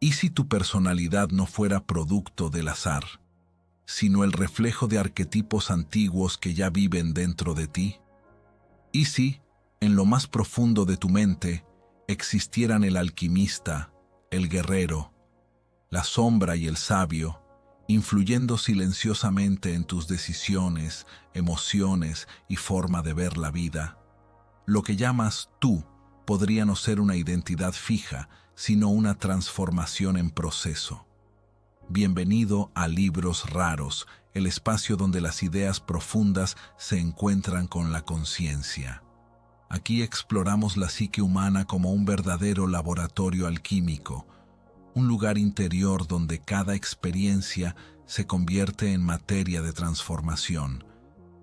¿Y si tu personalidad no fuera producto del azar, sino el reflejo de arquetipos antiguos que ya viven dentro de ti? ¿Y si, en lo más profundo de tu mente, existieran el alquimista, el guerrero, la sombra y el sabio, influyendo silenciosamente en tus decisiones, emociones y forma de ver la vida? Lo que llamas tú podría no ser una identidad fija, sino una transformación en proceso. Bienvenido a Libros Raros, el espacio donde las ideas profundas se encuentran con la conciencia. Aquí exploramos la psique humana como un verdadero laboratorio alquímico, un lugar interior donde cada experiencia se convierte en materia de transformación.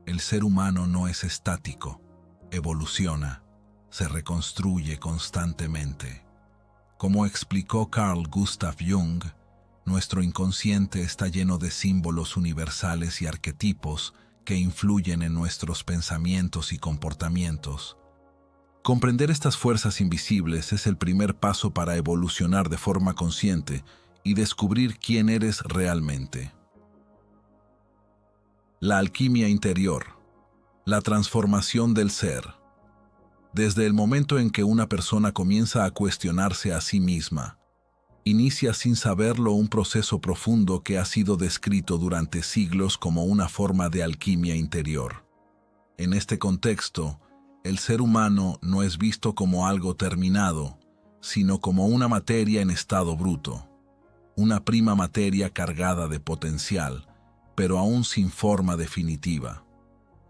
El ser humano no es estático, evoluciona, se reconstruye constantemente. Como explicó Carl Gustav Jung, nuestro inconsciente está lleno de símbolos universales y arquetipos que influyen en nuestros pensamientos y comportamientos. Comprender estas fuerzas invisibles es el primer paso para evolucionar de forma consciente y descubrir quién eres realmente. La alquimia interior. La transformación del ser. Desde el momento en que una persona comienza a cuestionarse a sí misma, inicia sin saberlo un proceso profundo que ha sido descrito durante siglos como una forma de alquimia interior. En este contexto, el ser humano no es visto como algo terminado, sino como una materia en estado bruto, una prima materia cargada de potencial, pero aún sin forma definitiva.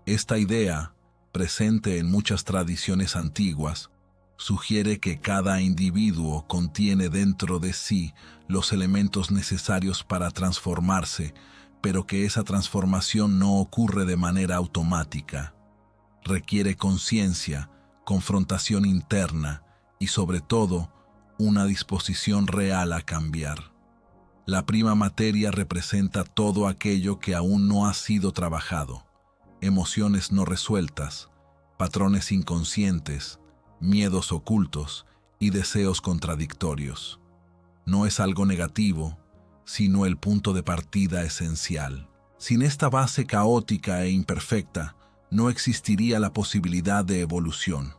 Esta idea, presente en muchas tradiciones antiguas, sugiere que cada individuo contiene dentro de sí los elementos necesarios para transformarse, pero que esa transformación no ocurre de manera automática. Requiere conciencia, confrontación interna y, sobre todo, una disposición real a cambiar. La prima materia representa todo aquello que aún no ha sido trabajado: emociones no resueltas, patrones inconscientes, miedos ocultos y deseos contradictorios. No es algo negativo, sino el punto de partida esencial. Sin esta base caótica e imperfecta, no existiría la posibilidad de evolución.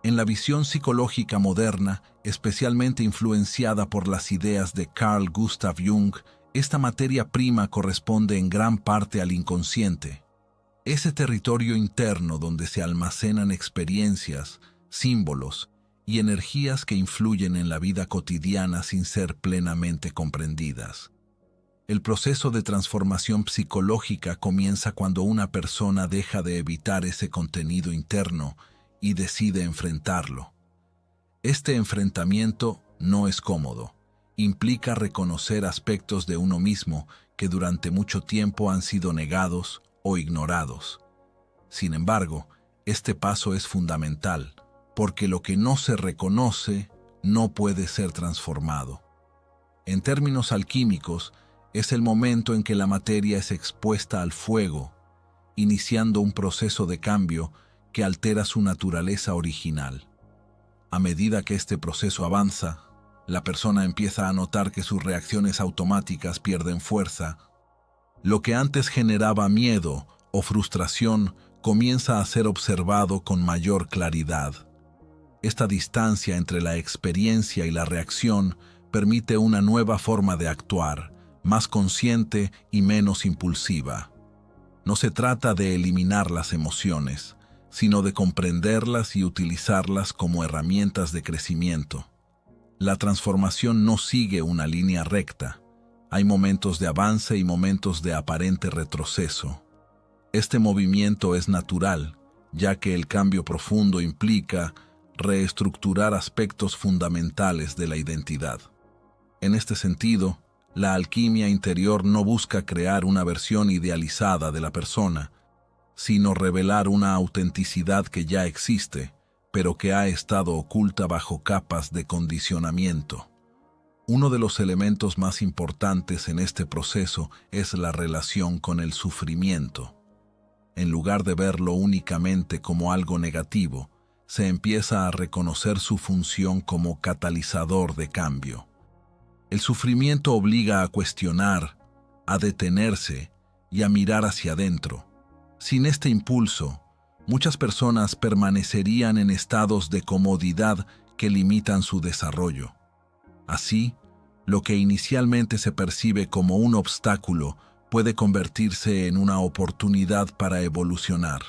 En la visión psicológica moderna, especialmente influenciada por las ideas de Carl Gustav Jung, esta materia prima corresponde en gran parte al inconsciente, ese territorio interno donde se almacenan experiencias, símbolos y energías que influyen en la vida cotidiana sin ser plenamente comprendidas. El proceso de transformación psicológica comienza cuando una persona deja de evitar ese contenido interno y decide enfrentarlo. Este enfrentamiento no es cómodo. Implica reconocer aspectos de uno mismo que durante mucho tiempo han sido negados o ignorados. Sin embargo, este paso es fundamental, porque lo que no se reconoce no puede ser transformado. En términos alquímicos, es el momento en que la materia es expuesta al fuego, iniciando un proceso de cambio que altera su naturaleza original. A medida que este proceso avanza, la persona empieza a notar que sus reacciones automáticas pierden fuerza. Lo que antes generaba miedo o frustración comienza a ser observado con mayor claridad. Esta distancia entre la experiencia y la reacción permite una nueva forma de actuar, más consciente y menos impulsiva. No se trata de eliminar las emociones, sino de comprenderlas y utilizarlas como herramientas de crecimiento. La transformación no sigue una línea recta. Hay momentos de avance y momentos de aparente retroceso. Este movimiento es natural, ya que el cambio profundo implica reestructurar aspectos fundamentales de la identidad. En este sentido, la alquimia interior no busca crear una versión idealizada de la persona, sino revelar una autenticidad que ya existe, pero que ha estado oculta bajo capas de condicionamiento. Uno de los elementos más importantes en este proceso es la relación con el sufrimiento. En lugar de verlo únicamente como algo negativo, se empieza a reconocer su función como catalizador de cambio. El sufrimiento obliga a cuestionar, a detenerse y a mirar hacia adentro. Sin este impulso, muchas personas permanecerían en estados de comodidad que limitan su desarrollo. Así, lo que inicialmente se percibe como un obstáculo puede convertirse en una oportunidad para evolucionar.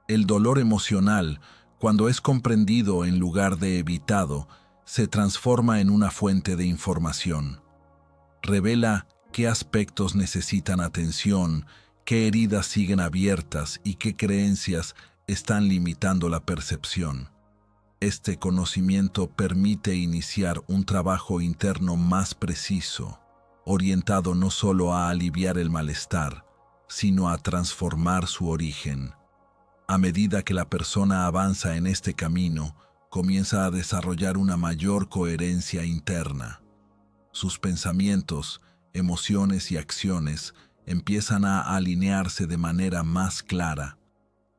El dolor emocional, cuando es comprendido en lugar de evitado, se transforma en una fuente de información. Revela qué aspectos necesitan atención, qué heridas siguen abiertas y qué creencias están limitando la percepción. Este conocimiento permite iniciar un trabajo interno más preciso, orientado no solo a aliviar el malestar, sino a transformar su origen. A medida que la persona avanza en este camino, comienza a desarrollar una mayor coherencia interna. Sus pensamientos, emociones y acciones empiezan a alinearse de manera más clara.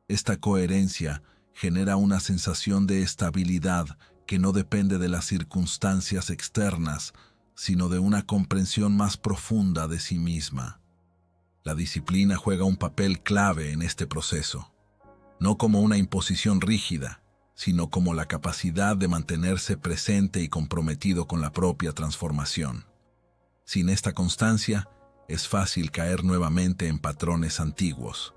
Esta coherencia genera una sensación de estabilidad que no depende de las circunstancias externas, sino de una comprensión más profunda de sí misma. La disciplina juega un papel clave en este proceso, no como una imposición rígida, sino como la capacidad de mantenerse presente y comprometido con la propia transformación. Sin esta constancia, es fácil caer nuevamente en patrones antiguos.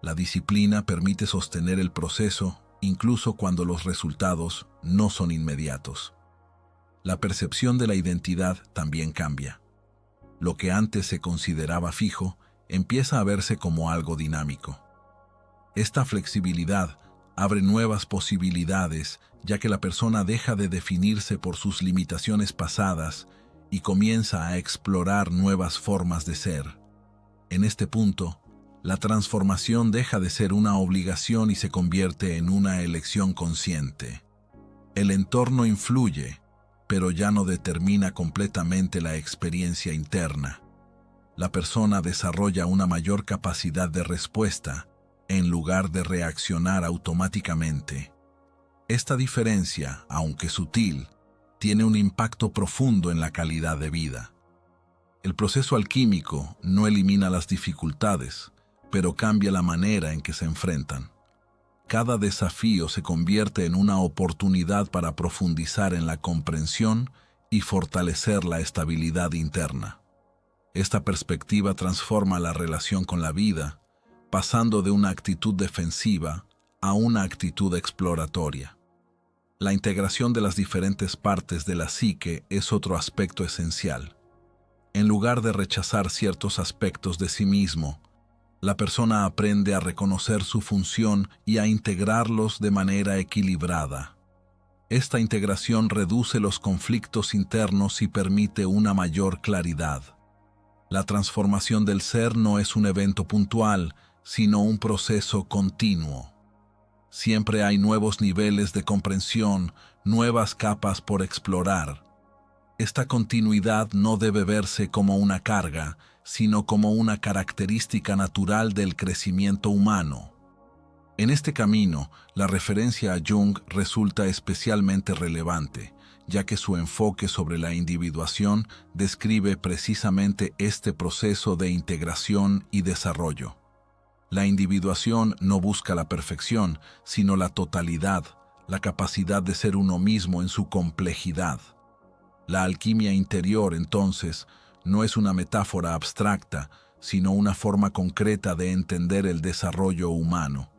La disciplina permite sostener el proceso incluso cuando los resultados no son inmediatos. La percepción de la identidad también cambia. Lo que antes se consideraba fijo empieza a verse como algo dinámico. Esta flexibilidad abre nuevas posibilidades, ya que la persona deja de definirse por sus limitaciones pasadas y comienza a explorar nuevas formas de ser. En este punto, la transformación deja de ser una obligación y se convierte en una elección consciente. El entorno influye, pero ya no determina completamente la experiencia interna. La persona desarrolla una mayor capacidad de respuesta, en lugar de reaccionar automáticamente. Esta diferencia, aunque sutil, tiene un impacto profundo en la calidad de vida. El proceso alquímico no elimina las dificultades, pero cambia la manera en que se enfrentan. Cada desafío se convierte en una oportunidad para profundizar en la comprensión y fortalecer la estabilidad interna. Esta perspectiva transforma la relación con la vida, pasando de una actitud defensiva a una actitud exploratoria. La integración de las diferentes partes de la psique es otro aspecto esencial. En lugar de rechazar ciertos aspectos de sí mismo, la persona aprende a reconocer su función y a integrarlos de manera equilibrada. Esta integración reduce los conflictos internos y permite una mayor claridad. La transformación del ser no es un evento puntual, sino un proceso continuo. Siempre hay nuevos niveles de comprensión, nuevas capas por explorar. Esta continuidad no debe verse como una carga, sino como una característica natural del crecimiento humano. En este camino, la referencia a Jung resulta especialmente relevante, ya que su enfoque sobre la individuación describe precisamente este proceso de integración y desarrollo. La individuación no busca la perfección, sino la totalidad, la capacidad de ser uno mismo en su complejidad. La alquimia interior, entonces, no es una metáfora abstracta, sino una forma concreta de entender el desarrollo humano.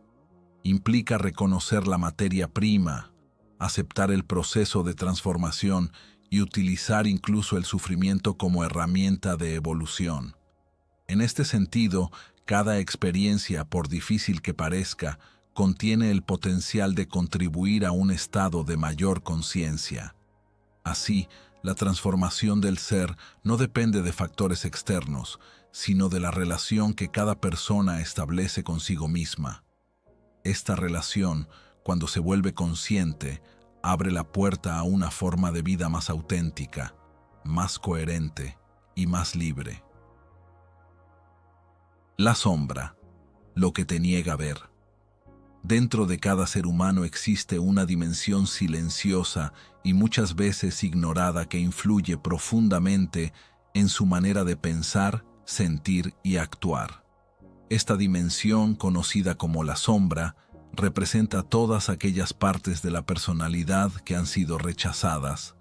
Implica reconocer la materia prima, aceptar el proceso de transformación y utilizar incluso el sufrimiento como herramienta de evolución. En este sentido, cada experiencia, por difícil que parezca, contiene el potencial de contribuir a un estado de mayor conciencia. Así, la transformación del ser no depende de factores externos, sino de la relación que cada persona establece consigo misma. Esta relación, cuando se vuelve consciente, abre la puerta a una forma de vida más auténtica, más coherente y más libre. La sombra, lo que te niega ver. Dentro de cada ser humano existe una dimensión silenciosa y muchas veces ignorada que influye profundamente en su manera de pensar, sentir y actuar. Esta dimensión, conocida como la sombra, representa todas aquellas partes de la personalidad que han sido rechazadas,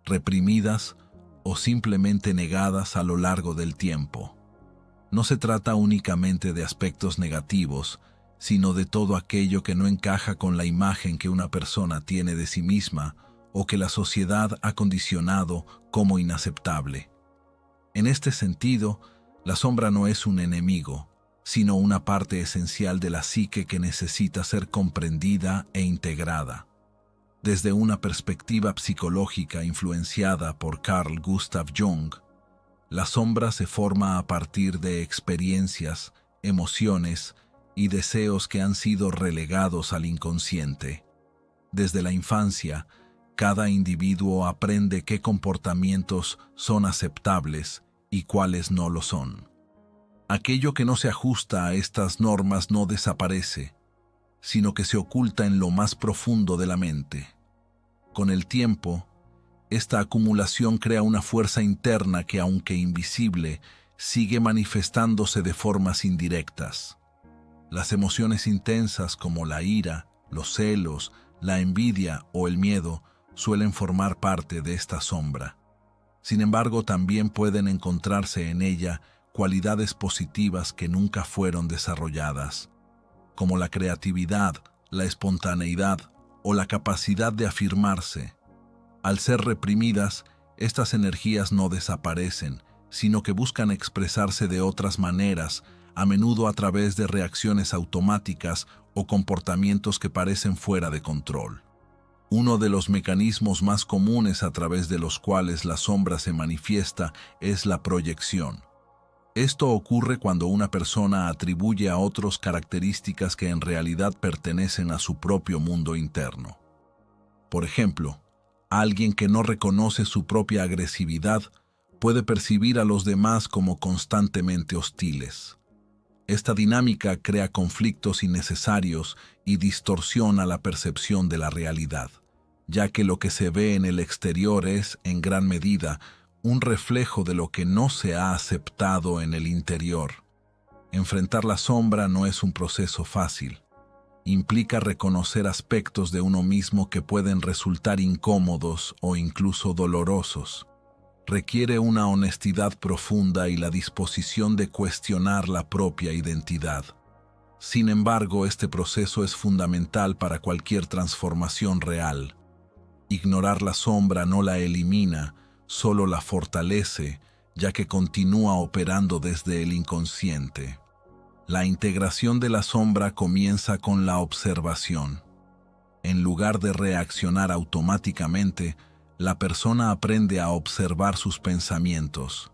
reprimidas o simplemente negadas a lo largo del tiempo. No se trata únicamente de aspectos negativos, sino de todo aquello que no encaja con la imagen que una persona tiene de sí misma o que la sociedad ha condicionado como inaceptable. En este sentido, la sombra no es un enemigo, sino una parte esencial de la psique que necesita ser comprendida e integrada. Desde una perspectiva psicológica influenciada por Carl Gustav Jung, la sombra se forma a partir de experiencias, emociones y deseos que han sido relegados al inconsciente. Desde la infancia, cada individuo aprende qué comportamientos son aceptables y cuáles no lo son. Aquello que no se ajusta a estas normas no desaparece, sino que se oculta en lo más profundo de la mente. Con el tiempo, esta acumulación crea una fuerza interna que, aunque invisible, sigue manifestándose de formas indirectas. Las emociones intensas como la ira, los celos, la envidia o el miedo suelen formar parte de esta sombra. Sin embargo, también pueden encontrarse en ella cualidades positivas que nunca fueron desarrolladas, como la creatividad, la espontaneidad o la capacidad de afirmarse. Al ser reprimidas, estas energías no desaparecen, sino que buscan expresarse de otras maneras, a menudo a través de reacciones automáticas o comportamientos que parecen fuera de control. Uno de los mecanismos más comunes a través de los cuales la sombra se manifiesta es la proyección. Esto ocurre cuando una persona atribuye a otros características que en realidad pertenecen a su propio mundo interno. Por ejemplo, alguien que no reconoce su propia agresividad puede percibir a los demás como constantemente hostiles. Esta dinámica crea conflictos innecesarios y distorsiona la percepción de la realidad, ya que lo que se ve en el exterior es, en gran medida, un reflejo de lo que no se ha aceptado en el interior. Enfrentar la sombra no es un proceso fácil. Implica reconocer aspectos de uno mismo que pueden resultar incómodos o incluso dolorosos. Requiere una honestidad profunda y la disposición de cuestionar la propia identidad. Sin embargo, este proceso es fundamental para cualquier transformación real. Ignorar la sombra no la elimina, solo la fortalece, ya que continúa operando desde el inconsciente. La integración de la sombra comienza con la observación. En lugar de reaccionar automáticamente, la persona aprende a observar sus pensamientos,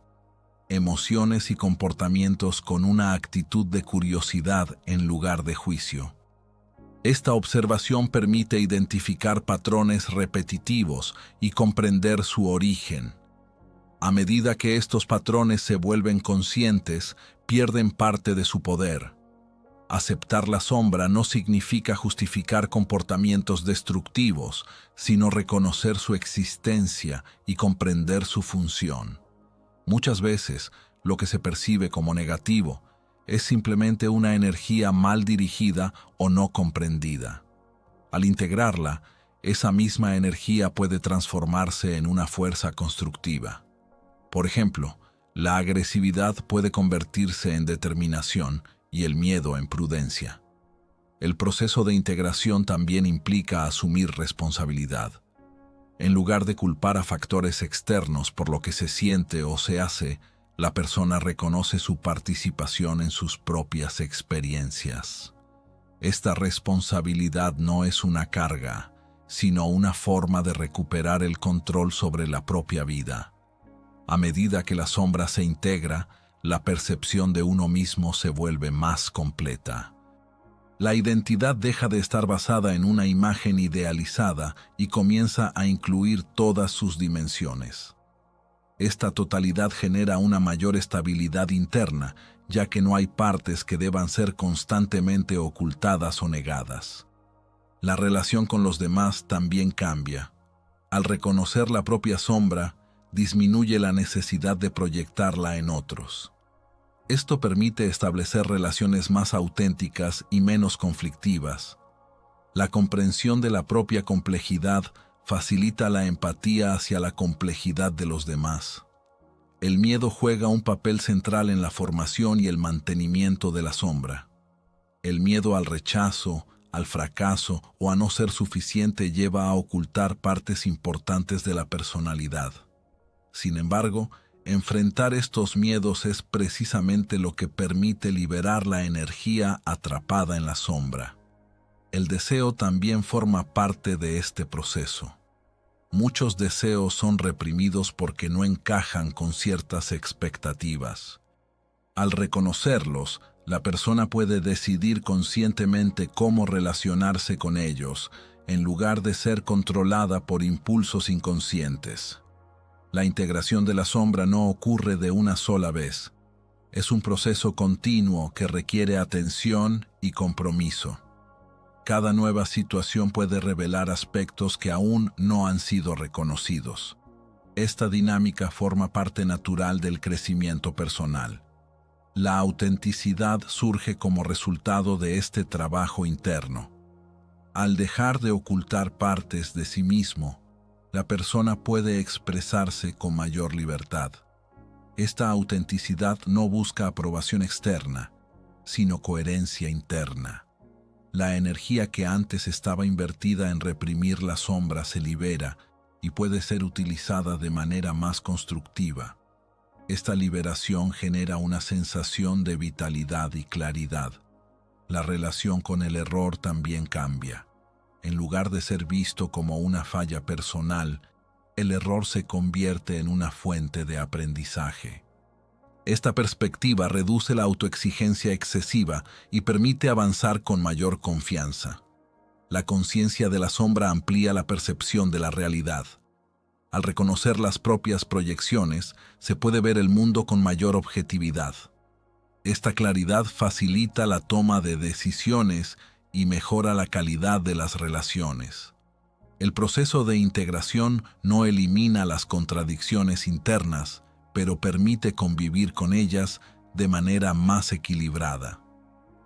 emociones y comportamientos con una actitud de curiosidad en lugar de juicio. Esta observación permite identificar patrones repetitivos y comprender su origen. A medida que estos patrones se vuelven conscientes, pierden parte de su poder. Aceptar la sombra no significa justificar comportamientos destructivos, sino reconocer su existencia y comprender su función. Muchas veces, lo que se percibe como negativo es simplemente una energía mal dirigida o no comprendida. Al integrarla, esa misma energía puede transformarse en una fuerza constructiva. Por ejemplo, la agresividad puede convertirse en determinación y el miedo en prudencia. El proceso de integración también implica asumir responsabilidad. En lugar de culpar a factores externos por lo que se siente o se hace, la persona reconoce su participación en sus propias experiencias. Esta responsabilidad no es una carga, sino una forma de recuperar el control sobre la propia vida. A medida que la sombra se integra, la percepción de uno mismo se vuelve más completa. La identidad deja de estar basada en una imagen idealizada y comienza a incluir todas sus dimensiones. Esta totalidad genera una mayor estabilidad interna, ya que no hay partes que deban ser constantemente ocultadas o negadas. La relación con los demás también cambia. Al reconocer la propia sombra, disminuye la necesidad de proyectarla en otros. Esto permite establecer relaciones más auténticas y menos conflictivas. La comprensión de la propia complejidad facilita la empatía hacia la complejidad de los demás. El miedo juega un papel central en la formación y el mantenimiento de la sombra. El miedo al rechazo, al fracaso o a no ser suficiente lleva a ocultar partes importantes de la personalidad. Sin embargo, enfrentar estos miedos es precisamente lo que permite liberar la energía atrapada en la sombra. El deseo también forma parte de este proceso. Muchos deseos son reprimidos porque no encajan con ciertas expectativas. Al reconocerlos, la persona puede decidir conscientemente cómo relacionarse con ellos, en lugar de ser controlada por impulsos inconscientes. La integración de la sombra no ocurre de una sola vez. Es un proceso continuo que requiere atención y compromiso. Cada nueva situación puede revelar aspectos que aún no han sido reconocidos. Esta dinámica forma parte natural del crecimiento personal. La autenticidad surge como resultado de este trabajo interno. Al dejar de ocultar partes de sí mismo, la persona puede expresarse con mayor libertad. Esta autenticidad no busca aprobación externa, sino coherencia interna. La energía que antes estaba invertida en reprimir la sombra se libera y puede ser utilizada de manera más constructiva. Esta liberación genera una sensación de vitalidad y claridad. La relación con el error también cambia. En lugar de ser visto como una falla personal, el error se convierte en una fuente de aprendizaje. Esta perspectiva reduce la autoexigencia excesiva y permite avanzar con mayor confianza. La conciencia de la sombra amplía la percepción de la realidad. Al reconocer las propias proyecciones, se puede ver el mundo con mayor objetividad. Esta claridad facilita la toma de decisiones y mejora la calidad de las relaciones. El proceso de integración no elimina las contradicciones internas, pero permite convivir con ellas de manera más equilibrada.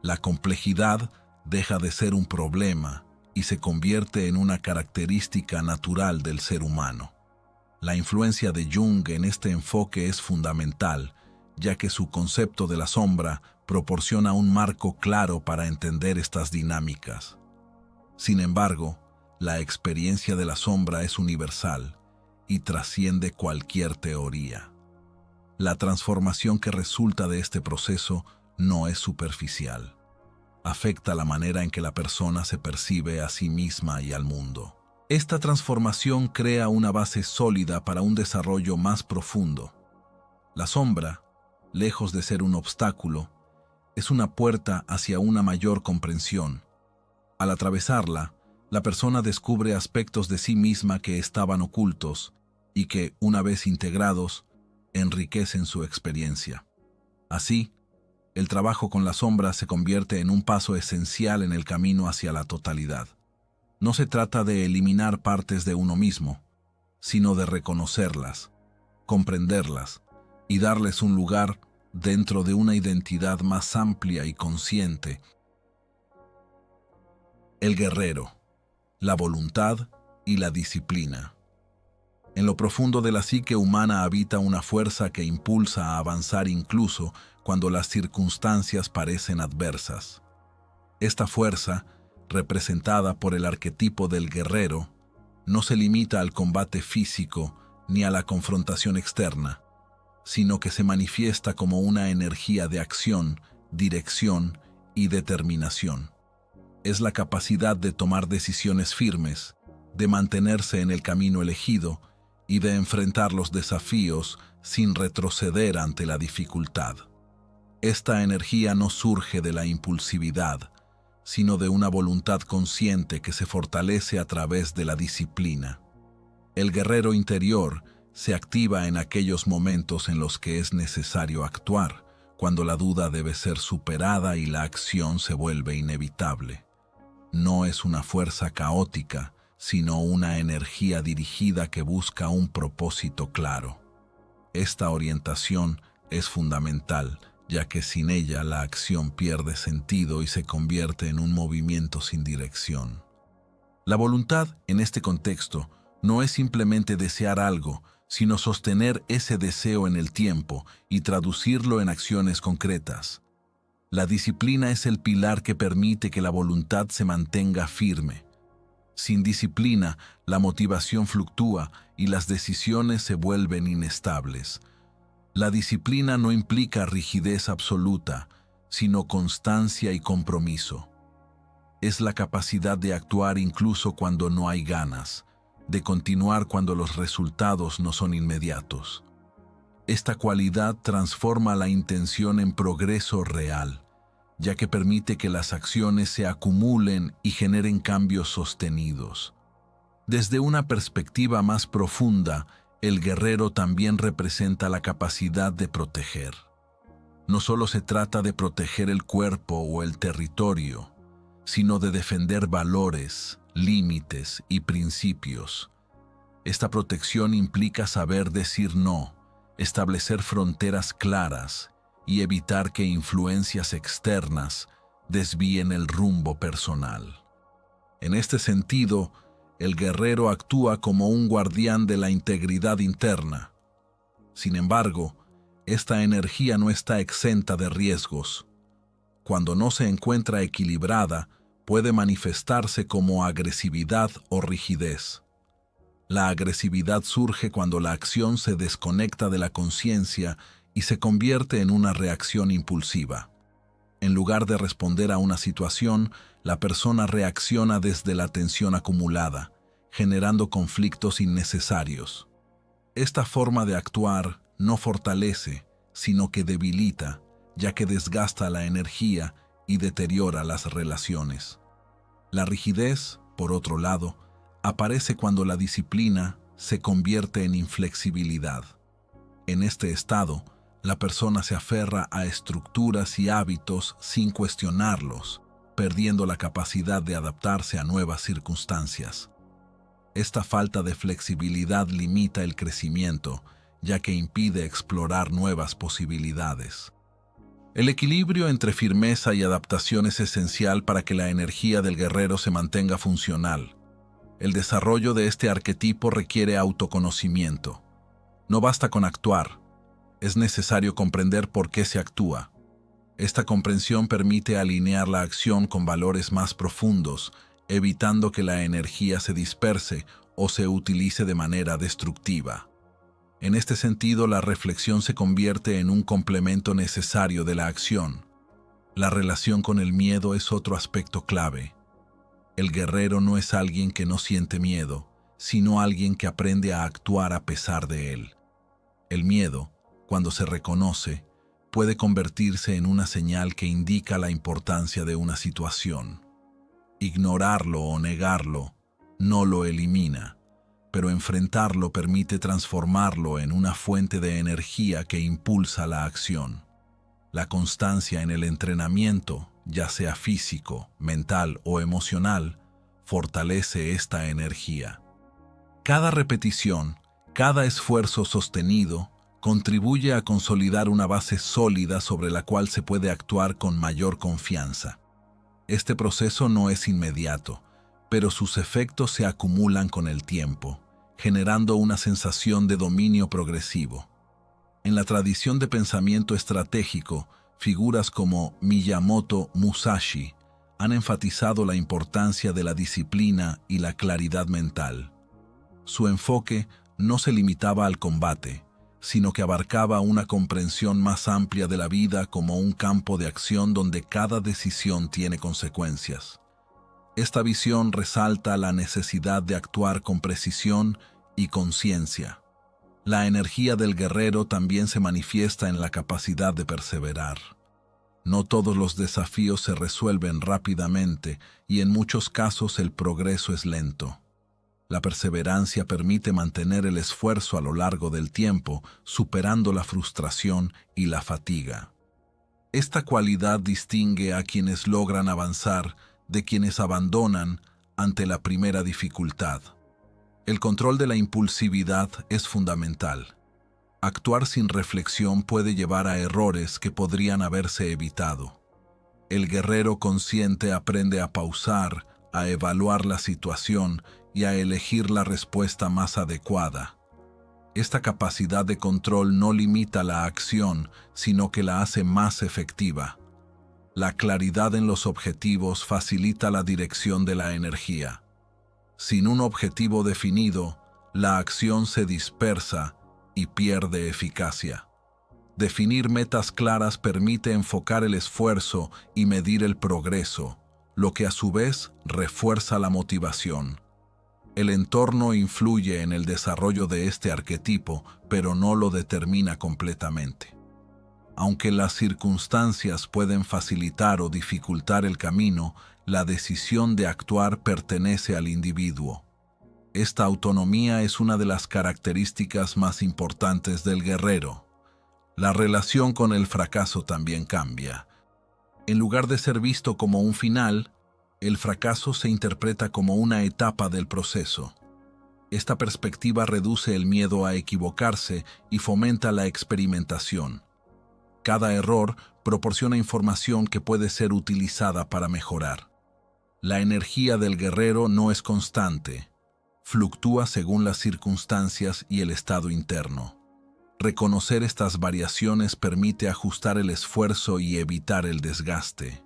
La complejidad deja de ser un problema y se convierte en una característica natural del ser humano. La influencia de Jung en este enfoque es fundamental, ya que su concepto de la sombra proporciona un marco claro para entender estas dinámicas. Sin embargo, la experiencia de la sombra es universal y trasciende cualquier teoría. La transformación que resulta de este proceso no es superficial. Afecta la manera en que la persona se percibe a sí misma y al mundo. Esta transformación crea una base sólida para un desarrollo más profundo. La sombra, lejos de ser un obstáculo, es una puerta hacia una mayor comprensión. Al atravesarla, la persona descubre aspectos de sí misma que estaban ocultos y que, una vez integrados, enriquecen su experiencia. Así, el trabajo con la sombra se convierte en un paso esencial en el camino hacia la totalidad. No se trata de eliminar partes de uno mismo, sino de reconocerlas, comprenderlas y darles un lugar dentro de una identidad más amplia y consciente. El guerrero, la voluntad y la disciplina. En lo profundo de la psique humana habita una fuerza que impulsa a avanzar incluso cuando las circunstancias parecen adversas. Esta fuerza, representada por el arquetipo del guerrero, no se limita al combate físico ni a la confrontación externa, sino que se manifiesta como una energía de acción, dirección y determinación. Es la capacidad de tomar decisiones firmes, de mantenerse en el camino elegido y de enfrentar los desafíos sin retroceder ante la dificultad. Esta energía no surge de la impulsividad, sino de una voluntad consciente que se fortalece a través de la disciplina. El guerrero interior Se activa en aquellos momentos en los que es necesario actuar, cuando la duda debe ser superada y la acción se vuelve inevitable. No es una fuerza caótica, sino una energía dirigida que busca un propósito claro. Esta orientación es fundamental, ya que sin ella la acción pierde sentido y se convierte en un movimiento sin dirección. La voluntad, en este contexto, no es simplemente desear algo, sino sostener ese deseo en el tiempo y traducirlo en acciones concretas. La disciplina es el pilar que permite que la voluntad se mantenga firme. Sin disciplina, la motivación fluctúa y las decisiones se vuelven inestables. La disciplina no implica rigidez absoluta, sino constancia y compromiso. Es la capacidad de actuar incluso cuando no hay ganas, de continuar cuando los resultados no son inmediatos. Esta cualidad transforma la intención en progreso real, ya que permite que las acciones se acumulen y generen cambios sostenidos. Desde una perspectiva más profunda, el guerrero también representa la capacidad de proteger. No solo se trata de proteger el cuerpo o el territorio, sino de defender valores, límites y principios. Esta protección implica saber decir no, establecer fronteras claras y evitar que influencias externas desvíen el rumbo personal. En este sentido, el guerrero actúa como un guardián de la integridad interna. Sin embargo, esta energía no está exenta de riesgos. Cuando no se encuentra equilibrada, puede manifestarse como agresividad o rigidez. La agresividad surge cuando la acción se desconecta de la conciencia y se convierte en una reacción impulsiva. En lugar de responder a una situación, la persona reacciona desde la tensión acumulada, generando conflictos innecesarios. Esta forma de actuar no fortalece, sino que debilita, ya que desgasta la energía y deteriora las relaciones. La rigidez, por otro lado, aparece cuando la disciplina se convierte en inflexibilidad. En este estado, la persona se aferra a estructuras y hábitos sin cuestionarlos, perdiendo la capacidad de adaptarse a nuevas circunstancias. Esta falta de flexibilidad limita el crecimiento, ya que impide explorar nuevas posibilidades. El equilibrio entre firmeza y adaptación es esencial para que la energía del guerrero se mantenga funcional. El desarrollo de este arquetipo requiere autoconocimiento. No basta con actuar, es necesario comprender por qué se actúa. Esta comprensión permite alinear la acción con valores más profundos, evitando que la energía se disperse o se utilice de manera destructiva. En este sentido, la reflexión se convierte en un complemento necesario de la acción. La relación con el miedo es otro aspecto clave. El guerrero no es alguien que no siente miedo, sino alguien que aprende a actuar a pesar de él. El miedo, cuando se reconoce, puede convertirse en una señal que indica la importancia de una situación. Ignorarlo o negarlo no lo elimina, pero enfrentarlo permite transformarlo en una fuente de energía que impulsa la acción. La constancia en el entrenamiento, ya sea físico, mental o emocional, fortalece esta energía. Cada repetición, cada esfuerzo sostenido, contribuye a consolidar una base sólida sobre la cual se puede actuar con mayor confianza. Este proceso no es inmediato, pero sus efectos se acumulan con el tiempo, generando una sensación de dominio progresivo. En la tradición de pensamiento estratégico, figuras como Miyamoto Musashi han enfatizado la importancia de la disciplina y la claridad mental. Su enfoque no se limitaba al combate, sino que abarcaba una comprensión más amplia de la vida como un campo de acción donde cada decisión tiene consecuencias. Esta visión resalta la necesidad de actuar con precisión y conciencia. La energía del guerrero también se manifiesta en la capacidad de perseverar. No todos los desafíos se resuelven rápidamente y en muchos casos el progreso es lento. La perseverancia permite mantener el esfuerzo a lo largo del tiempo, superando la frustración y la fatiga. Esta cualidad distingue a quienes logran avanzar de quienes abandonan ante la primera dificultad. El control de la impulsividad es fundamental. Actuar sin reflexión puede llevar a errores que podrían haberse evitado. El guerrero consciente aprende a pausar, a evaluar la situación y a elegir la respuesta más adecuada. Esta capacidad de control no limita la acción, sino que la hace más efectiva. La claridad en los objetivos facilita la dirección de la energía. Sin un objetivo definido, la acción se dispersa y pierde eficacia. Definir metas claras permite enfocar el esfuerzo y medir el progreso, lo que a su vez refuerza la motivación. El entorno influye en el desarrollo de este arquetipo, pero no lo determina completamente. Aunque las circunstancias pueden facilitar o dificultar el camino, la decisión de actuar pertenece al individuo. Esta autonomía es una de las características más importantes del guerrero. La relación con el fracaso también cambia. En lugar de ser visto como un final, el fracaso se interpreta como una etapa del proceso. Esta perspectiva reduce el miedo a equivocarse y fomenta la experimentación. Cada error proporciona información que puede ser utilizada para mejorar. La energía del guerrero no es constante. Fluctúa según las circunstancias y el estado interno. Reconocer estas variaciones permite ajustar el esfuerzo y evitar el desgaste.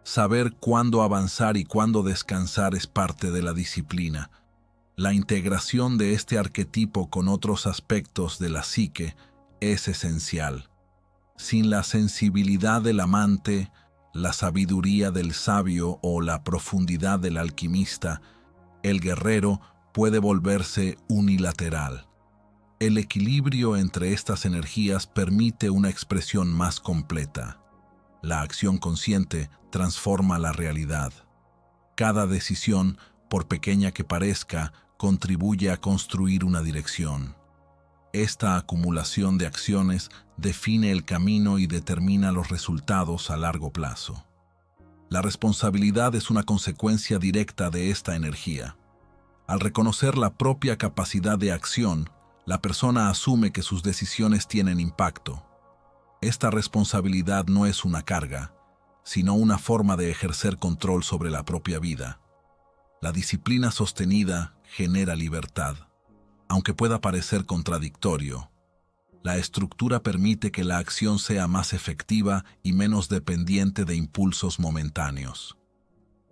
Saber cuándo avanzar y cuándo descansar es parte de la disciplina. La integración de este arquetipo con otros aspectos de la psique es esencial. Sin la sensibilidad del amante, la sabiduría del sabio o la profundidad del alquimista, el guerrero puede volverse unilateral. El equilibrio entre estas energías permite una expresión más completa. La acción consciente transforma la realidad. Cada decisión, por pequeña que parezca, contribuye a construir una dirección. Esta acumulación de acciones define el camino y determina los resultados a largo plazo. La responsabilidad es una consecuencia directa de esta energía. Al reconocer la propia capacidad de acción, la persona asume que sus decisiones tienen impacto. Esta responsabilidad no es una carga, sino una forma de ejercer control sobre la propia vida. La disciplina sostenida genera libertad. Aunque pueda parecer contradictorio, la estructura permite que la acción sea más efectiva y menos dependiente de impulsos momentáneos.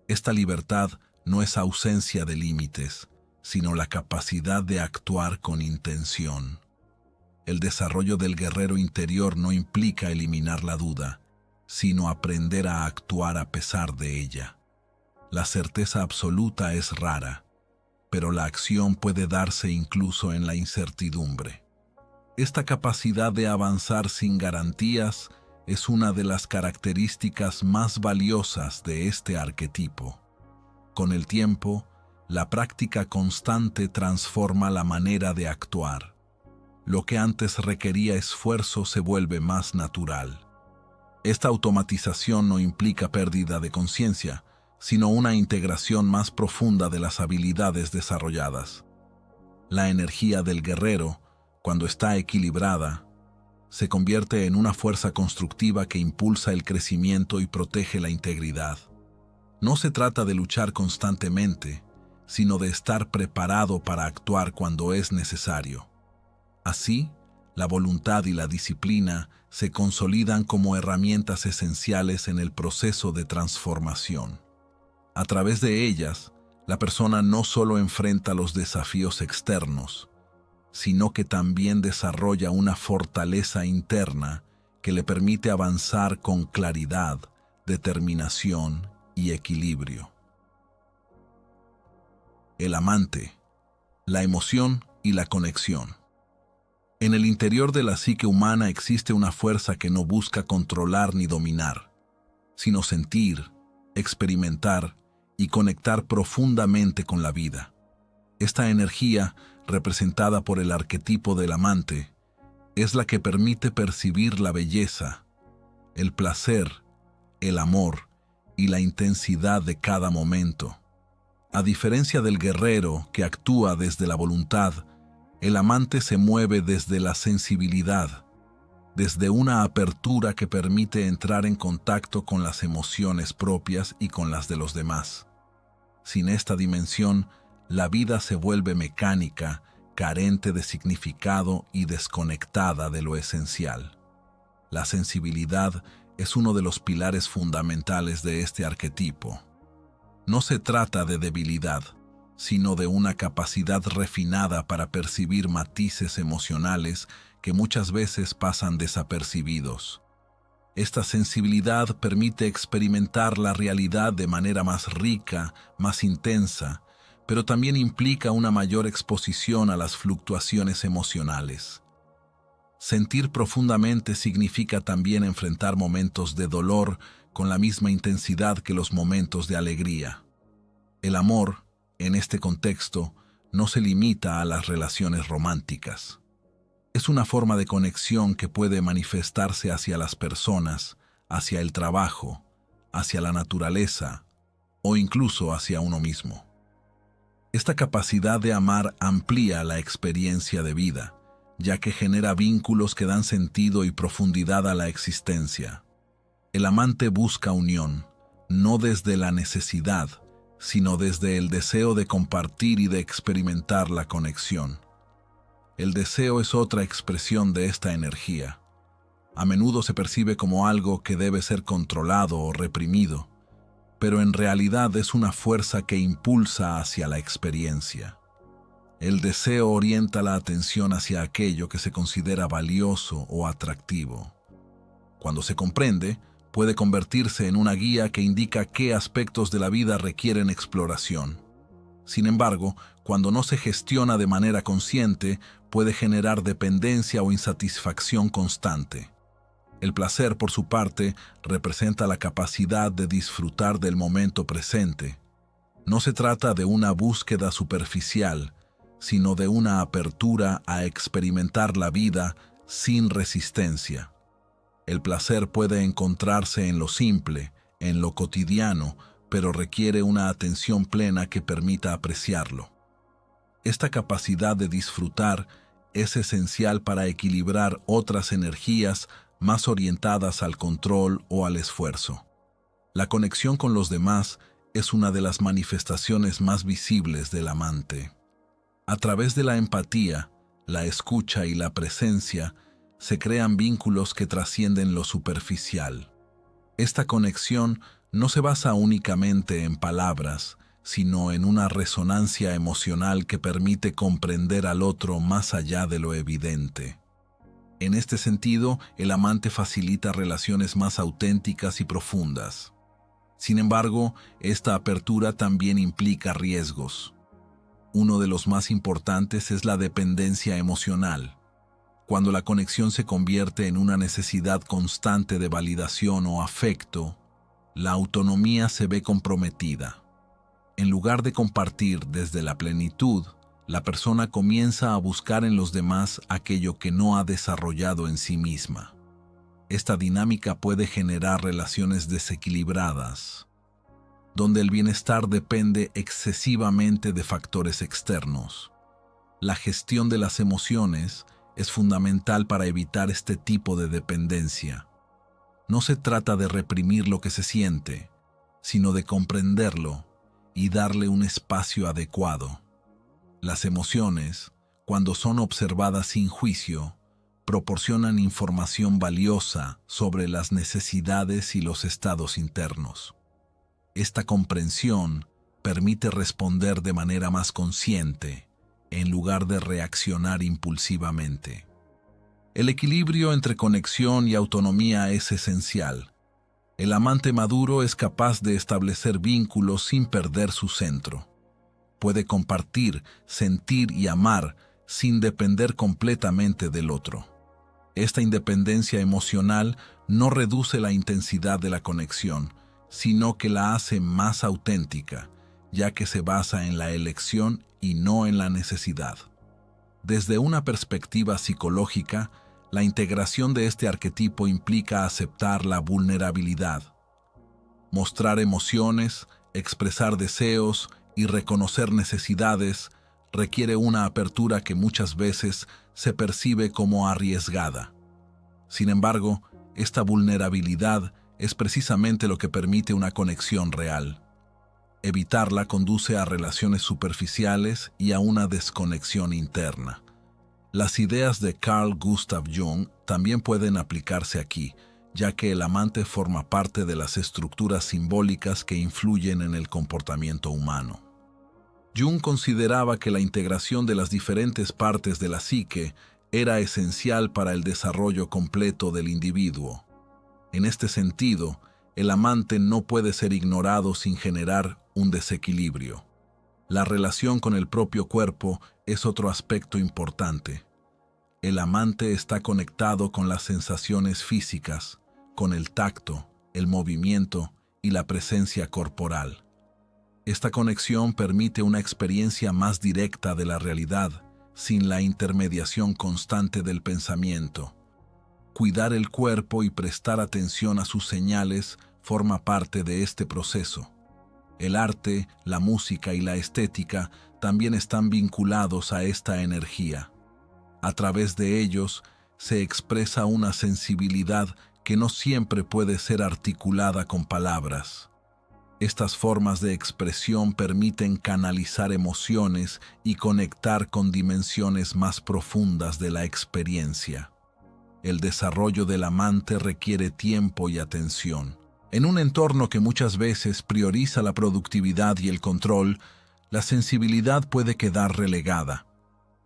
Esta libertad no es ausencia de límites, sino la capacidad de actuar con intención. El desarrollo del guerrero interior no implica eliminar la duda, sino aprender a actuar a pesar de ella. La certeza absoluta es rara, pero la acción puede darse incluso en la incertidumbre. Esta capacidad de avanzar sin garantías es una de las características más valiosas de este arquetipo. Con el tiempo, la práctica constante transforma la manera de actuar. Lo que antes requería esfuerzo se vuelve más natural. Esta automatización no implica pérdida de conciencia, sino una integración más profunda de las habilidades desarrolladas. La energía del guerrero, cuando está equilibrada, se convierte en una fuerza constructiva que impulsa el crecimiento y protege la integridad. No se trata de luchar constantemente, sino de estar preparado para actuar cuando es necesario. Así, la voluntad y la disciplina se consolidan como herramientas esenciales en el proceso de transformación. A través de ellas, la persona no solo enfrenta los desafíos externos, sino que también desarrolla una fortaleza interna que le permite avanzar con claridad, determinación y equilibrio. El amante, la emoción y la conexión. En el interior de la psique humana existe una fuerza que no busca controlar ni dominar, sino sentir, experimentar y conectar profundamente con la vida. Esta energía, representada por el arquetipo del amante, es la que permite percibir la belleza, el placer, el amor y la intensidad de cada momento. A diferencia del guerrero que actúa desde la voluntad, el amante se mueve desde la sensibilidad, desde una apertura que permite entrar en contacto con las emociones propias y con las de los demás. Sin esta dimensión, la vida se vuelve mecánica, carente de significado y desconectada de lo esencial. La sensibilidad es uno de los pilares fundamentales de este arquetipo. No se trata de debilidad, sino de una capacidad refinada para percibir matices emocionales que muchas veces pasan desapercibidos. Esta sensibilidad permite experimentar la realidad de manera más rica, más intensa, pero también implica una mayor exposición a las fluctuaciones emocionales. Sentir profundamente significa también enfrentar momentos de dolor con la misma intensidad que los momentos de alegría. El amor, en este contexto, no se limita a las relaciones románticas. Es una forma de conexión que puede manifestarse hacia las personas, hacia el trabajo, hacia la naturaleza o incluso hacia uno mismo. Esta capacidad de amar amplía la experiencia de vida, ya que genera vínculos que dan sentido y profundidad a la existencia. El amante busca unión, no desde la necesidad, sino desde el deseo de compartir y de experimentar la conexión. El deseo es otra expresión de esta energía. A menudo se percibe como algo que debe ser controlado o reprimido, pero en realidad es una fuerza que impulsa hacia la experiencia. El deseo orienta la atención hacia aquello que se considera valioso o atractivo. Cuando se comprende, puede convertirse en una guía que indica qué aspectos de la vida requieren exploración. Sin embargo, cuando no se gestiona de manera consciente, puede generar dependencia o insatisfacción constante. El placer, por su parte, representa la capacidad de disfrutar del momento presente. No se trata de una búsqueda superficial, sino de una apertura a experimentar la vida sin resistencia. El placer puede encontrarse en lo simple, en lo cotidiano, pero requiere una atención plena que permita apreciarlo. Esta capacidad de disfrutar es esencial para equilibrar otras energías más orientadas al control o al esfuerzo. La conexión con los demás es una de las manifestaciones más visibles del amante. A través de la empatía, la escucha y la presencia, se crean vínculos que trascienden lo superficial. Esta conexión no se basa únicamente en palabras, sino en una resonancia emocional que permite comprender al otro más allá de lo evidente. En este sentido, el amante facilita relaciones más auténticas y profundas. Sin embargo, esta apertura también implica riesgos. Uno de los más importantes es la dependencia emocional. Cuando la conexión se convierte en una necesidad constante de validación o afecto, la autonomía se ve comprometida. En lugar de compartir desde la plenitud, la persona comienza a buscar en los demás aquello que no ha desarrollado en sí misma. Esta dinámica puede generar relaciones desequilibradas, donde el bienestar depende excesivamente de factores externos. La gestión de las emociones es fundamental para evitar este tipo de dependencia. No se trata de reprimir lo que se siente, sino de comprenderlo y darle un espacio adecuado. Las emociones, cuando son observadas sin juicio, proporcionan información valiosa sobre las necesidades y los estados internos. Esta comprensión permite responder de manera más consciente, en lugar de reaccionar impulsivamente. El equilibrio entre conexión y autonomía es esencial. El amante maduro es capaz de establecer vínculos sin perder su centro. Puede compartir, sentir y amar sin depender completamente del otro. Esta independencia emocional no reduce la intensidad de la conexión, sino que la hace más auténtica, ya que se basa en la elección y no en la necesidad. Desde una perspectiva psicológica, la integración de este arquetipo implica aceptar la vulnerabilidad. Mostrar emociones, expresar deseos y reconocer necesidades requiere una apertura que muchas veces se percibe como arriesgada. Sin embargo, esta vulnerabilidad es precisamente lo que permite una conexión real. Evitarla conduce a relaciones superficiales y a una desconexión interna. Las ideas de Carl Gustav Jung también pueden aplicarse aquí, ya que el amante forma parte de las estructuras simbólicas que influyen en el comportamiento humano. Jung consideraba que la integración de las diferentes partes de la psique era esencial para el desarrollo completo del individuo. En este sentido, el amante no puede ser ignorado sin generar un desequilibrio. La relación con el propio cuerpo es otro aspecto importante. El amante está conectado con las sensaciones físicas, con el tacto, el movimiento y la presencia corporal. Esta conexión permite una experiencia más directa de la realidad, sin la intermediación constante del pensamiento. Cuidar el cuerpo y prestar atención a sus señales forma parte de este proceso. El arte, la música y la estética también están vinculados a esta energía. A través de ellos se expresa una sensibilidad que no siempre puede ser articulada con palabras. Estas formas de expresión permiten canalizar emociones y conectar con dimensiones más profundas de la experiencia. El desarrollo del amante requiere tiempo y atención. En un entorno que muchas veces prioriza la productividad y el control, la sensibilidad puede quedar relegada.